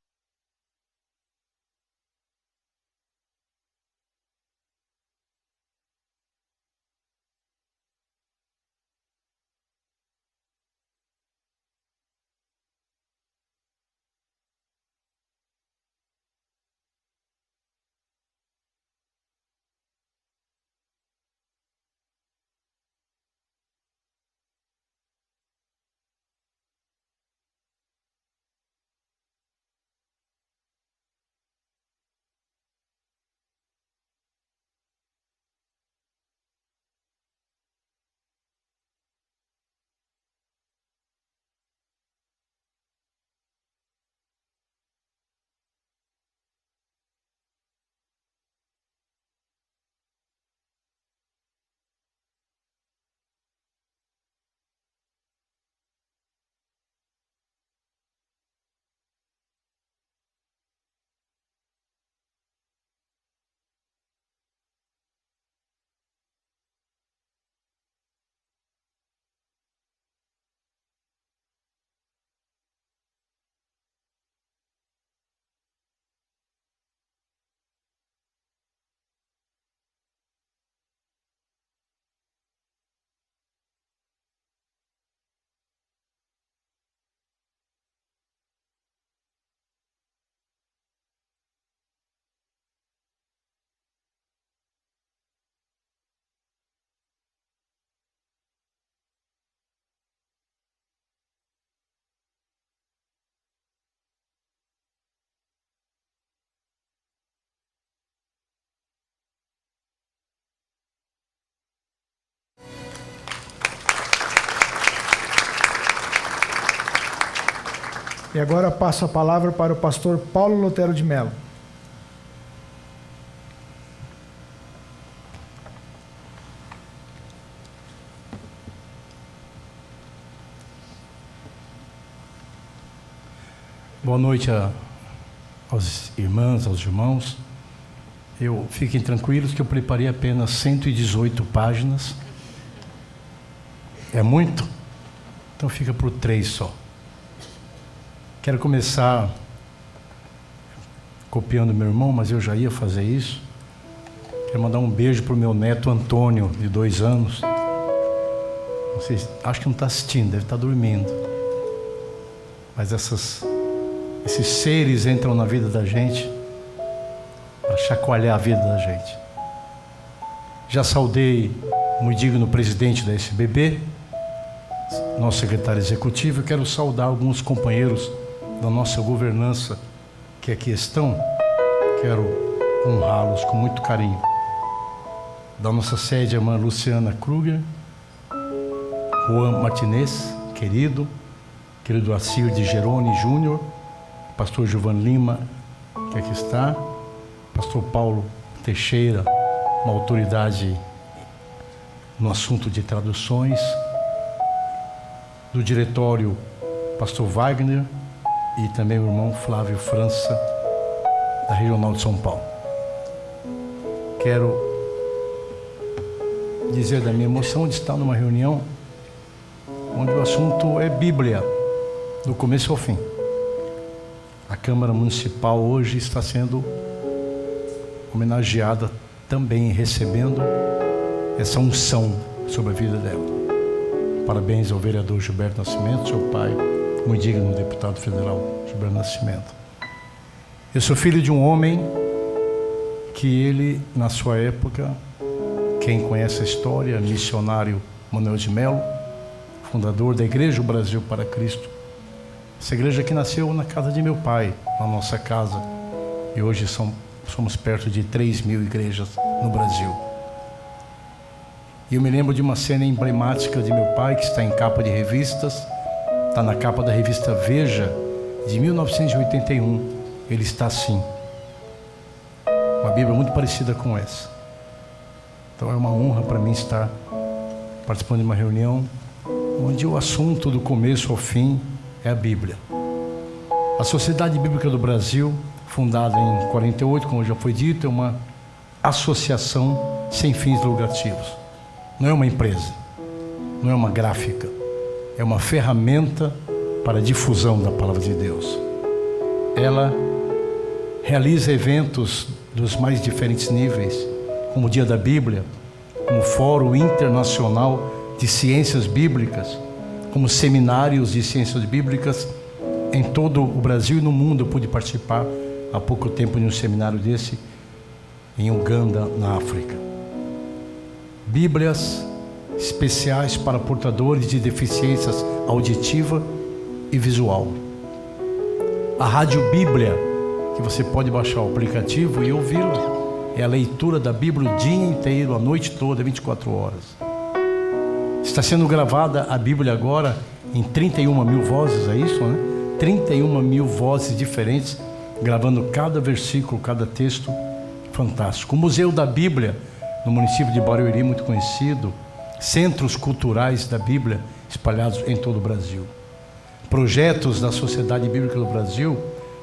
[SPEAKER 1] E agora passo a palavra para o pastor Paulo Lotero de Mello.
[SPEAKER 3] Boa noite aos irmãs, aos irmãos. Fiquem tranquilos que eu preparei apenas 118 páginas. É muito? Então fica por 3 só. Quero começar copiando meu irmão, mas eu já ia fazer isso. Quero mandar um beijo para o meu neto Antônio, de 2 anos. Não sei, acho que não está assistindo, deve estar dormindo. Mas esses seres entram na vida da gente para chacoalhar a vida da gente. Já saudei o muito digno presidente da SBB, nosso secretário executivo. Eu quero saudar alguns companheiros da nossa governança que aqui estão. Quero honrá-los com muito carinho. Da nossa sede, a irmã Luciana Kruger, Juan Martinez, querido Acir de Geroni Júnior, pastor Giovanni Lima, que aqui está, pastor Paulo Teixeira, uma autoridade no assunto de traduções, do diretório, pastor Wagner, e também o irmão Flávio França, da Regional de São Paulo. Quero dizer da minha emoção de estar numa reunião onde o assunto é Bíblia, do começo ao fim. A Câmara Municipal hoje está sendo homenageada também, recebendo essa unção sobre a vida dela. Parabéns ao vereador Gilberto Nascimento, seu pai, muito digno deputado federal Gilberto Nascimento. Eu sou filho de um homem que ele, na sua época, quem conhece a história, missionário Manuel de Mello, fundador da Igreja Brasil para Cristo. Essa igreja que nasceu na casa de meu pai, na nossa casa, e hoje somos perto de 3.000 igrejas no Brasil. E eu me lembro de uma cena emblemática de meu pai, que está em capa de revistas, está na capa da revista Veja, de 1981. Ele está assim. Uma Bíblia muito parecida com essa. Então é uma honra para mim estar
[SPEAKER 13] participando de uma reunião onde o assunto do começo ao fim é a Bíblia. A Sociedade Bíblica do Brasil, fundada em 48, como já foi dito, é uma associação sem fins lucrativos. Não é uma empresa, não é uma gráfica, é uma ferramenta para a difusão da Palavra de Deus. Ela realiza eventos dos mais diferentes níveis, como o Dia da Bíblia, como Fórum Internacional de Ciências Bíblicas, como seminários de ciências bíblicas em todo o Brasil e no mundo. Eu pude participar há pouco tempo de um seminário desse em Uganda, na África. Bíblias especiais para portadores de deficiências auditiva e visual. A Rádio Bíblia, que você pode baixar o aplicativo e ouvi-la, é a leitura da Bíblia o dia inteiro, a noite toda, 24 horas. Está sendo gravada a Bíblia agora em 31 mil vozes, é isso, né? 31 mil vozes diferentes, gravando cada versículo, cada texto. Fantástico. O Museu da Bíblia, no município de Barueri, muito conhecido. Centros culturais da Bíblia, espalhados em todo o Brasil. Projetos da Sociedade Bíblica do Brasil,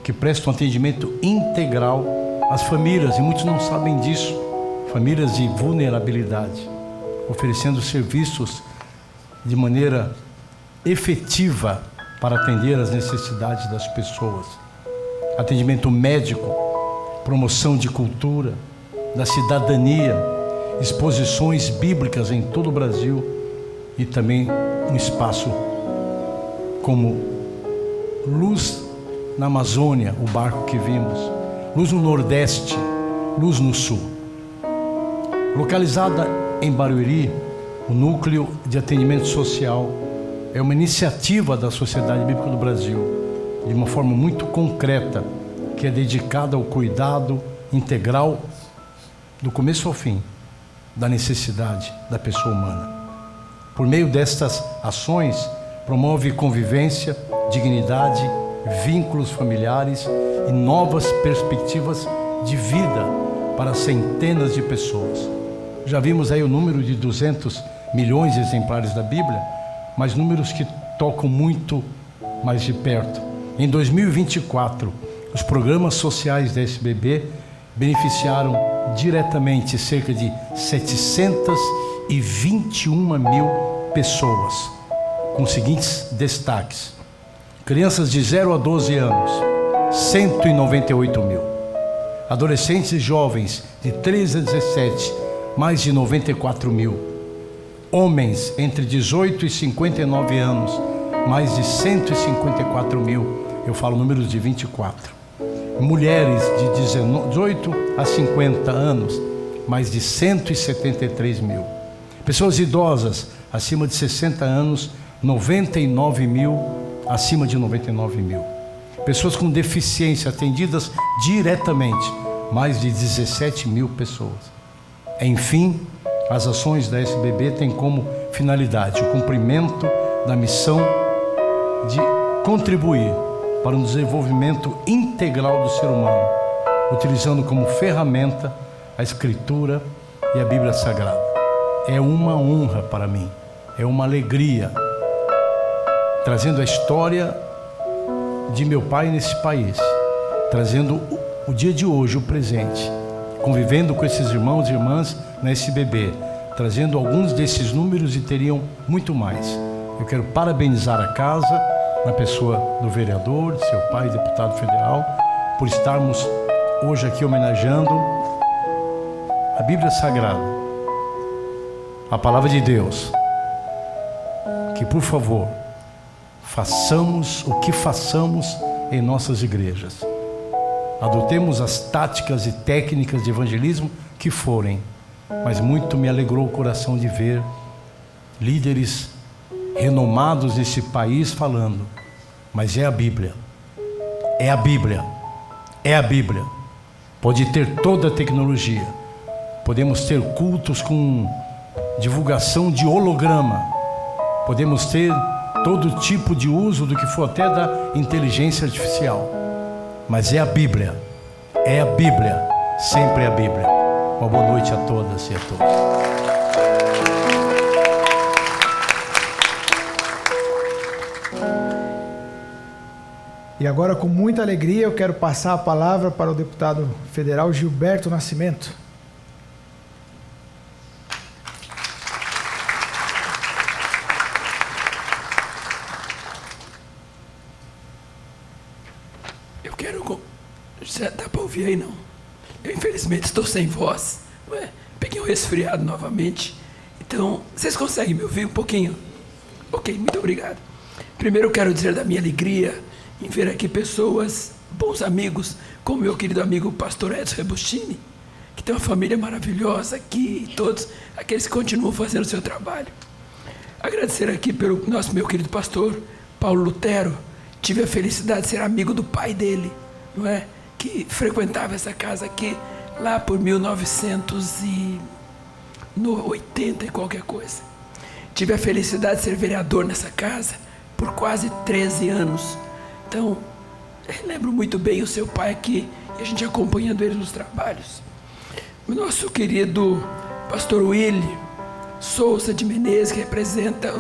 [SPEAKER 13] que prestam atendimento integral às famílias, e muitos não sabem disso, famílias de vulnerabilidade, oferecendo serviços de maneira efetiva para atender às necessidades das pessoas. Atendimento médico, promoção de cultura, da cidadania, exposições bíblicas em todo o Brasil e também um espaço como Luz na Amazônia, o barco que vimos, Luz no Nordeste, Luz no Sul. Localizada em Barueri, o Núcleo de Atendimento Social é uma iniciativa da Sociedade Bíblica do Brasil, de uma forma muito concreta, que é dedicada ao cuidado integral, do começo ao fim, da necessidade da pessoa humana. Por meio destas ações, promove convivência, dignidade, vínculos familiares e novas perspectivas de vida para centenas de pessoas. Já vimos aí o número de 200 milhões de exemplares da Bíblia, mas números que tocam muito mais de perto. Em 2024, os programas sociais da SBB beneficiaram diretamente cerca de 721 mil pessoas, com os seguintes destaques: crianças de 0 a 12 anos, 198 mil; adolescentes e jovens de 13 a 17, mais de 94 mil; homens entre 18 e 59 anos, mais de 154 mil, eu falo números de 24; mulheres de 18 a 50 anos, mais de 173 mil; pessoas idosas acima de 60 anos, 99 mil, acima de 99 mil; pessoas com deficiência atendidas diretamente, mais de 17 mil pessoas. Enfim, as ações da SBB têm como finalidade o cumprimento da missão de contribuir para um desenvolvimento integral do ser humano, utilizando como ferramenta a Escritura e a Bíblia Sagrada. É uma honra para mim, é uma alegria, trazendo a história de meu pai nesse país, trazendo o dia de hoje, o presente, convivendo com esses irmãos e irmãs na SBB, trazendo alguns desses números e teriam muito mais. Eu quero parabenizar a casa, na pessoa do vereador, de seu pai, deputado federal, por estarmos hoje aqui homenageando a Bíblia Sagrada, a Palavra de Deus. Que, por favor, façamos o que façamos em nossas igrejas. Adotemos as táticas e técnicas de evangelismo que forem, mas muito me alegrou o coração de ver líderes renomados desse país falando: mas é a Bíblia, é a Bíblia, é a Bíblia. Pode ter toda a tecnologia, podemos ter cultos com divulgação de holograma, podemos ter todo tipo de uso do que for, até da inteligência artificial, mas é a Bíblia, sempre é a Bíblia. Uma boa noite a todas e a todos.
[SPEAKER 1] E agora, com muita alegria, eu quero passar a palavra para o deputado federal Gilberto Nascimento.
[SPEAKER 14] Eu quero... Já dá para ouvir aí, não? Eu, infelizmente, estou sem voz. Peguei um resfriado novamente. Então, vocês conseguem me ouvir um pouquinho? Ok, muito obrigado. Primeiro, eu quero dizer da minha alegria em ver aqui pessoas, bons amigos, como meu querido amigo pastor Edson Rebustini, que tem uma família maravilhosa aqui, e todos aqueles que continuam fazendo o seu trabalho. Agradecer aqui pelo meu querido pastor Paulo Lutero. Tive a felicidade de ser amigo do pai dele, não é? Que frequentava essa casa aqui lá por 1980 e qualquer coisa. Tive a felicidade de ser vereador nessa casa por quase 13 anos. Então, lembro muito bem o seu pai aqui e a gente acompanhando ele nos trabalhos. O nosso querido pastor Willy Souza de Menezes, que representa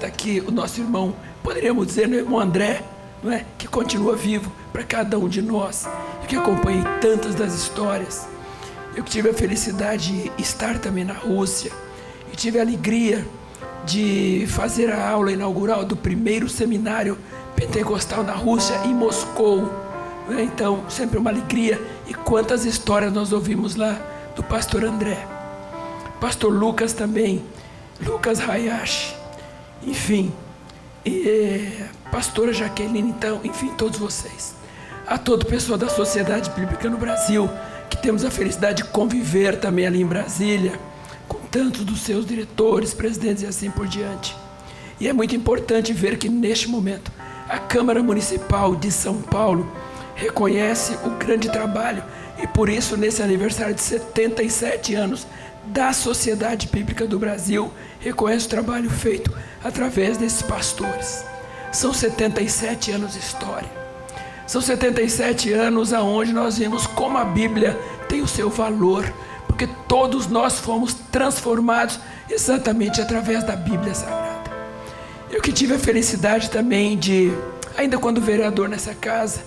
[SPEAKER 14] aqui o nosso irmão, poderíamos dizer, o irmão André, não é? Que continua vivo para cada um de nós, e que acompanhei tantas das histórias. Eu tive a felicidade de estar também na Rússia, e tive a alegria de fazer a aula inaugural do primeiro seminário pentecostal na Rússia, em Moscou. Então, sempre uma alegria, e quantas histórias nós ouvimos lá do pastor André. Pastor Lucas também, Lucas Hayashi, enfim, pastora Jaqueline, então, enfim, todos vocês. A todo pessoal da Sociedade Bíblica no Brasil, que temos a felicidade de conviver também ali em Brasília, com tantos dos seus diretores, presidentes e assim por diante. E é muito importante ver que neste momento a Câmara Municipal de São Paulo reconhece o grande trabalho e por isso nesse aniversário de 77 anos da Sociedade Bíblica do Brasil reconhece o trabalho feito através desses pastores. São 77 anos de história. São 77 anos aonde nós vimos como a Bíblia tem o seu valor, porque todos nós fomos transformados exatamente através da Bíblia Sagrada. Eu que tive a felicidade também de, ainda quando vereador nessa casa,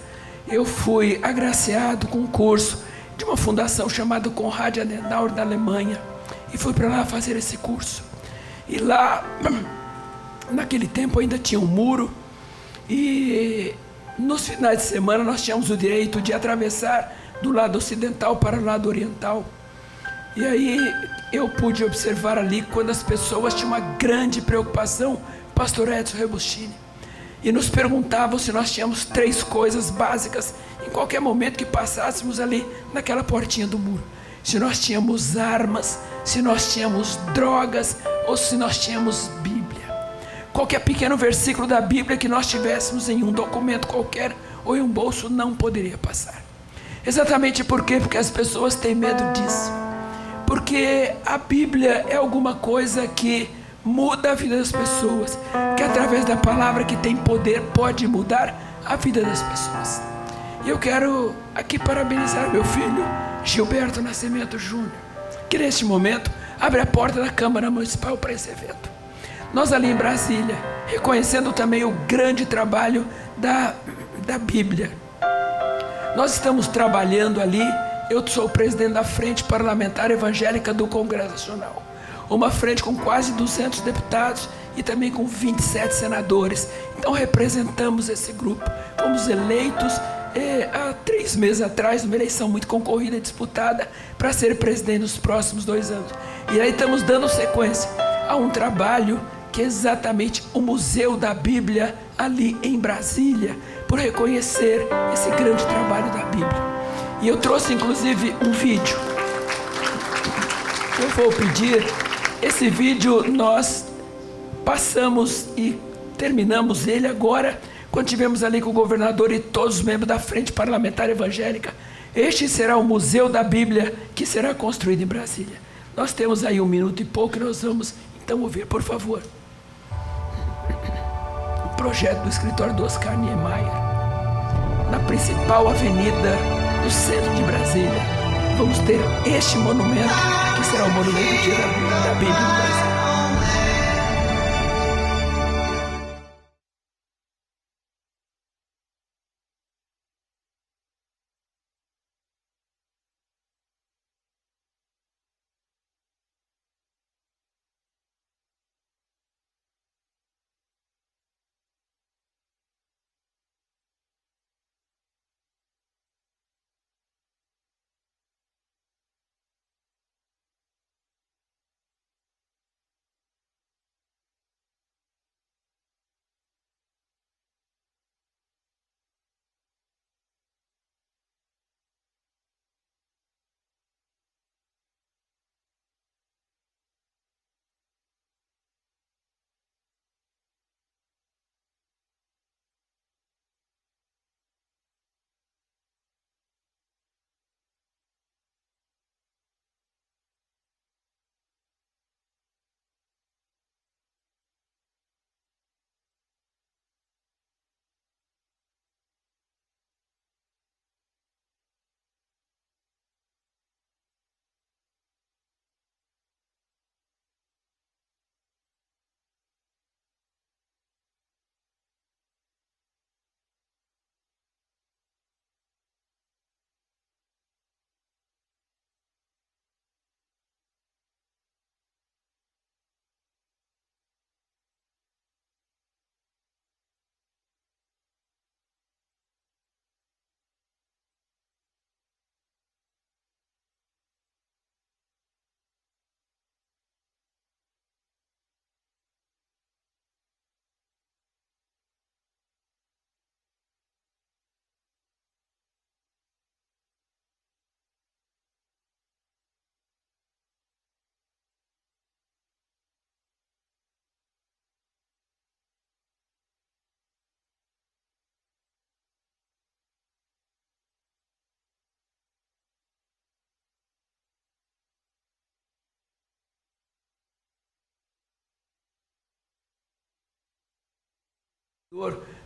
[SPEAKER 14] eu fui agraciado com um curso de uma fundação chamada Konrad Adenauer da Alemanha, e fui para lá fazer esse curso. E lá, naquele tempo ainda tinha um muro, e nos finais de semana nós tínhamos o direito de atravessar do lado ocidental para o lado oriental. E aí eu pude observar ali quando as pessoas tinham uma grande preocupação, pastor Edson Rebustini, e nos perguntavam se nós tínhamos 3 coisas básicas em qualquer momento que passássemos ali naquela portinha do muro. Se nós tínhamos armas, se nós tínhamos drogas ou se nós tínhamos Bíblia. Qualquer pequeno versículo da Bíblia que nós tivéssemos em um documento qualquer ou em um bolso não poderia passar. Exatamente por quê? Porque as pessoas têm medo disso. Porque a Bíblia é alguma coisa que muda a vida das pessoas, que através da palavra que tem poder pode mudar a vida das pessoas. E eu quero aqui parabenizar meu filho Gilberto Nascimento Júnior, que neste momento abre a porta da Câmara Municipal para esse evento. Nós ali em Brasília, reconhecendo também o grande trabalho da Bíblia. Nós estamos trabalhando ali, eu sou o presidente da Frente Parlamentar Evangélica do Congresso Nacional. Uma frente com quase 200 deputados e também com 27 senadores. Então representamos esse grupo. Fomos eleitos há 3 meses atrás, numa eleição muito concorrida e disputada, para ser presidente nos próximos 2 anos. E aí estamos dando sequência a um trabalho que é exatamente o Museu da Bíblia ali em Brasília, por reconhecer esse grande trabalho da Bíblia. E eu trouxe inclusive um vídeo. Eu vou pedir, esse vídeo nós passamos e terminamos ele agora, quando estivemos ali com o governador e todos os membros da Frente Parlamentar Evangélica. Este será o Museu da Bíblia que será construído em Brasília. Nós temos aí 1 minuto e pouco e nós vamos então ouvir, por favor, o projeto do escritório do Oscar Niemeyer, na principal avenida do centro de Brasília. Vamos ter este monumento, que será o monumento do Dia da Bíblia no Brasil.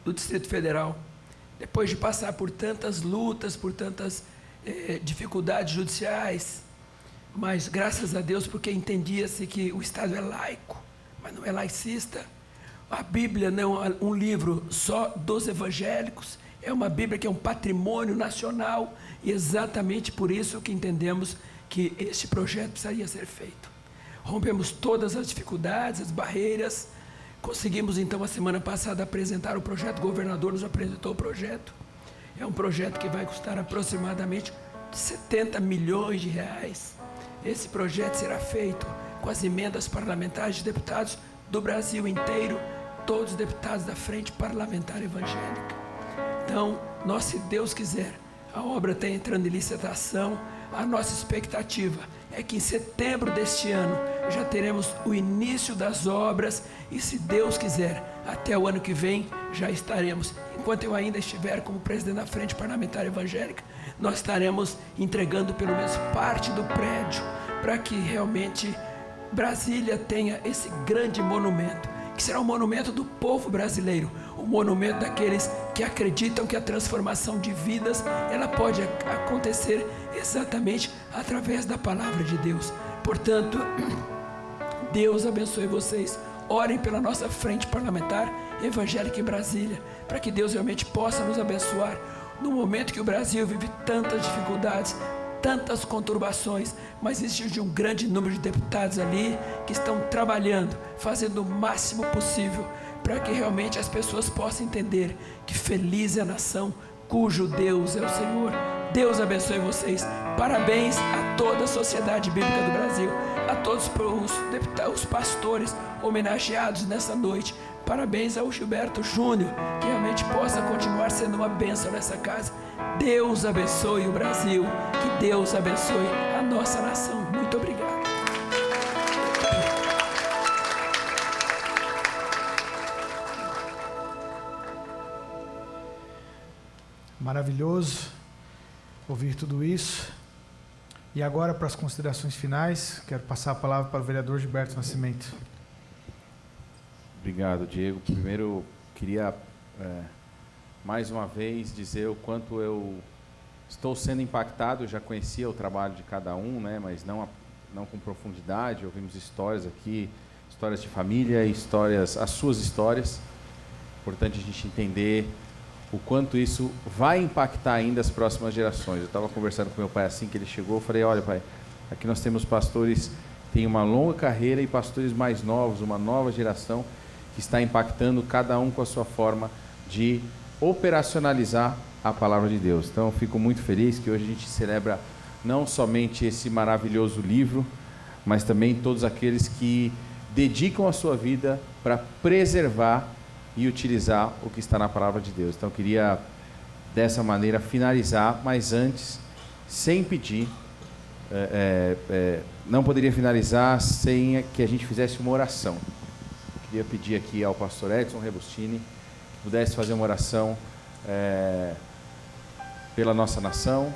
[SPEAKER 14] do Distrito Federal. Depois de passar por tantas lutas, por tantas dificuldades judiciais, mas graças a Deus, porque entendia-se que o Estado é laico, mas não é laicista. A Bíblia não é um livro só dos evangélicos, é uma Bíblia que é um patrimônio nacional, e exatamente por isso que entendemos que este projeto precisaria ser feito. Rompemos todas as dificuldades, as barreiras, conseguimos então a semana passada apresentar o projeto, o governador nos apresentou o projeto. É um projeto que vai custar aproximadamente 70 milhões de reais. Esse projeto será feito com as emendas parlamentares de deputados do Brasil inteiro, todos os deputados da Frente Parlamentar Evangélica. Então, nós, se Deus quiser, a obra está entrando em licitação. A nossa expectativa é que em setembro deste ano já teremos o início das obras e, se Deus quiser, até o ano que vem já estaremos, enquanto eu ainda estiver como presidente da Frente Parlamentar Evangélica, nós estaremos entregando pelo menos parte do prédio para que realmente Brasília tenha esse grande monumento, que será um monumento do povo brasileiro, um monumento daqueles que acreditam que a transformação de vidas ela pode acontecer exatamente através da palavra de Deus. Portanto, Deus abençoe vocês. Orem pela nossa Frente Parlamentar Evangélica em Brasília, para que Deus realmente possa nos abençoar no momento que o Brasil vive tantas dificuldades, tantas conturbações, mas existe um grande número de deputados ali que estão trabalhando, fazendo o máximo possível para que realmente as pessoas possam entender que feliz é a nação cujo Deus é o Senhor. Deus abençoe vocês. Parabéns a toda a sociedade bíblica do Brasil, a todos os pastores homenageados nessa noite. Parabéns ao Gilberto Júnior, que realmente possa continuar sendo uma bênção nessa casa. Deus abençoe o Brasil, que Deus abençoe a nossa nação. Muito obrigado.
[SPEAKER 1] Maravilhoso ouvir tudo isso. E agora, para as considerações finais, quero passar a palavra para o vereador Gilberto Nascimento.
[SPEAKER 4] Obrigado, Diego. Primeiro, queria mais uma vez dizer o quanto eu estou sendo impactado. Eu já conhecia o trabalho de cada um, né, mas não com profundidade. Ouvimos histórias aqui, histórias de família, as suas histórias. Importante a gente entender o quanto isso vai impactar ainda as próximas gerações. Eu estava conversando com meu pai assim que ele chegou, eu falei, olha pai, aqui nós temos pastores que têm uma longa carreira e pastores mais novos, uma nova geração que está impactando cada um com a sua forma de operacionalizar a palavra de Deus. Então eu fico muito feliz que hoje a gente celebra não somente esse maravilhoso livro, mas também todos aqueles que dedicam a sua vida para preservar e utilizar o que está na palavra de Deus. Então eu queria dessa maneira finalizar, mas antes, sem pedir, não poderia finalizar sem que a gente fizesse uma oração. Queria pedir aqui ao pastor Edson Rebustini que pudesse fazer uma oração pela nossa nação,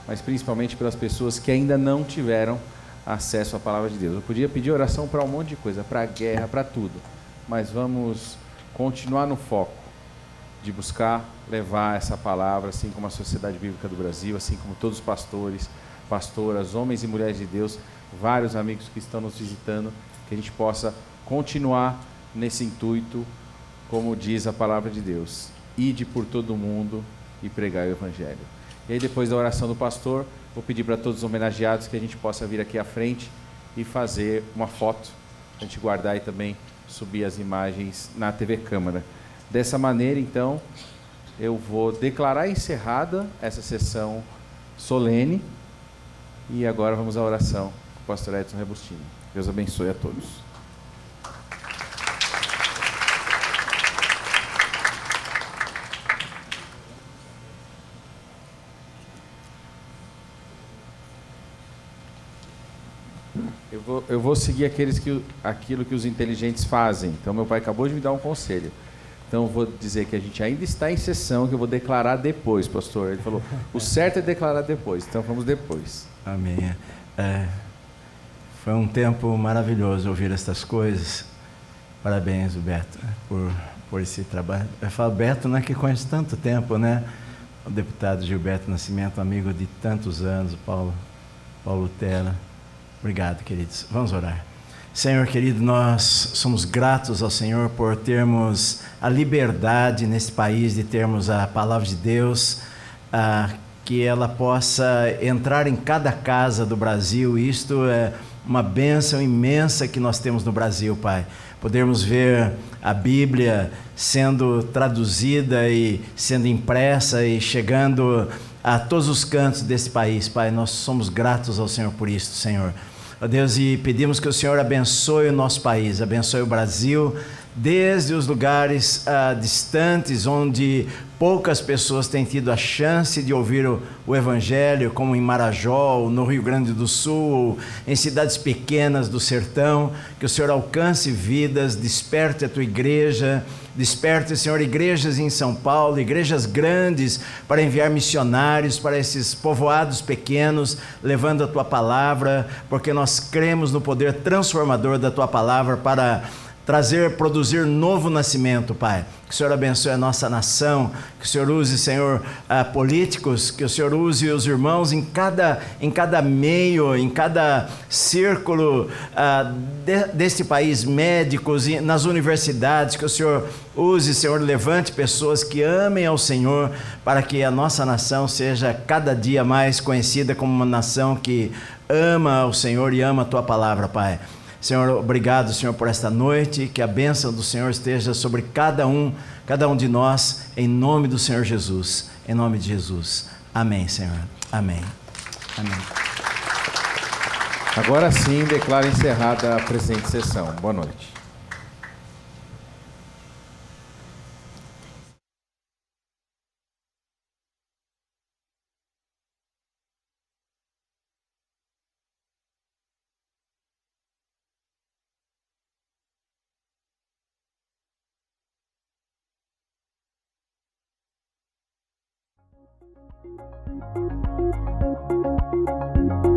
[SPEAKER 4] mas principalmente pelas pessoas que ainda não tiveram acesso à palavra de Deus. Eu podia pedir oração para um monte de coisa, para a guerra, para tudo, mas vamos continuar no foco de buscar levar essa palavra, assim como a Sociedade Bíblica do Brasil, assim como todos os pastores, pastoras, homens e mulheres de Deus, vários amigos que estão nos visitando, que a gente possa continuar nesse intuito, como diz a palavra de Deus, ide por todo o mundo e pregai o Evangelho. E aí, depois da oração do pastor, vou pedir para todos os homenageados que a gente possa vir aqui à frente e fazer uma foto, a gente guardar e também subir as imagens na TV Câmara. Dessa maneira, então, eu vou declarar encerrada essa sessão solene e agora vamos à oração com o pastor Edson Rebustini. Deus abençoe a todos. Eu vou seguir aquilo que os inteligentes fazem. Então, meu pai acabou de me dar um conselho. Então, eu vou dizer que a gente ainda está em sessão, que eu vou declarar depois, pastor. Ele falou, o certo é declarar depois. Então, vamos depois.
[SPEAKER 5] Amém. Foi um tempo maravilhoso ouvir estas coisas. Parabéns, Gilberto, por por esse trabalho. Eu falo Beto, não é que conheço tanto tempo, né? O deputado Gilberto Nascimento, amigo de tantos anos, Paulo Tela. Obrigado, queridos. Vamos orar. Senhor querido, nós somos gratos ao Senhor por termos a liberdade nesse país de termos a palavra de Deus, que ela possa entrar em cada casa do Brasil. Isto é uma bênção imensa que nós temos no Brasil, Pai. Podermos ver a Bíblia sendo traduzida e sendo impressa e chegando a todos os cantos desse país, Pai. Nós somos gratos ao Senhor por isso, Senhor. Ó Deus, e pedimos que o Senhor abençoe o nosso país, abençoe o Brasil, desde os lugares distantes, onde poucas pessoas têm tido a chance de ouvir o Evangelho, como em Marajó, no Rio Grande do Sul, em cidades pequenas do sertão. Que o Senhor alcance vidas, desperte a tua igreja, desperte, Senhor, igrejas em São Paulo, igrejas grandes, para enviar missionários para esses povoados pequenos, levando a tua palavra, porque nós cremos no poder transformador da tua palavra para produzir novo nascimento, Pai. Que o Senhor abençoe a nossa nação, que o Senhor use, Senhor, políticos, que o Senhor use os irmãos em cada meio, em cada círculo deste país, médicos, nas universidades, que o Senhor use, Senhor, levante pessoas que amem ao Senhor, para que a nossa nação seja cada dia mais conhecida como uma nação que ama ao Senhor e ama a Tua palavra, Pai. Senhor, obrigado, Senhor, por esta noite, que a bênção do Senhor esteja sobre cada um de nós, em nome do Senhor Jesus, em nome de Jesus. Amém, Senhor. Amém. Amém.
[SPEAKER 4] Agora sim, declaro encerrada a presente sessão. Boa noite.
[SPEAKER 15] Thank you.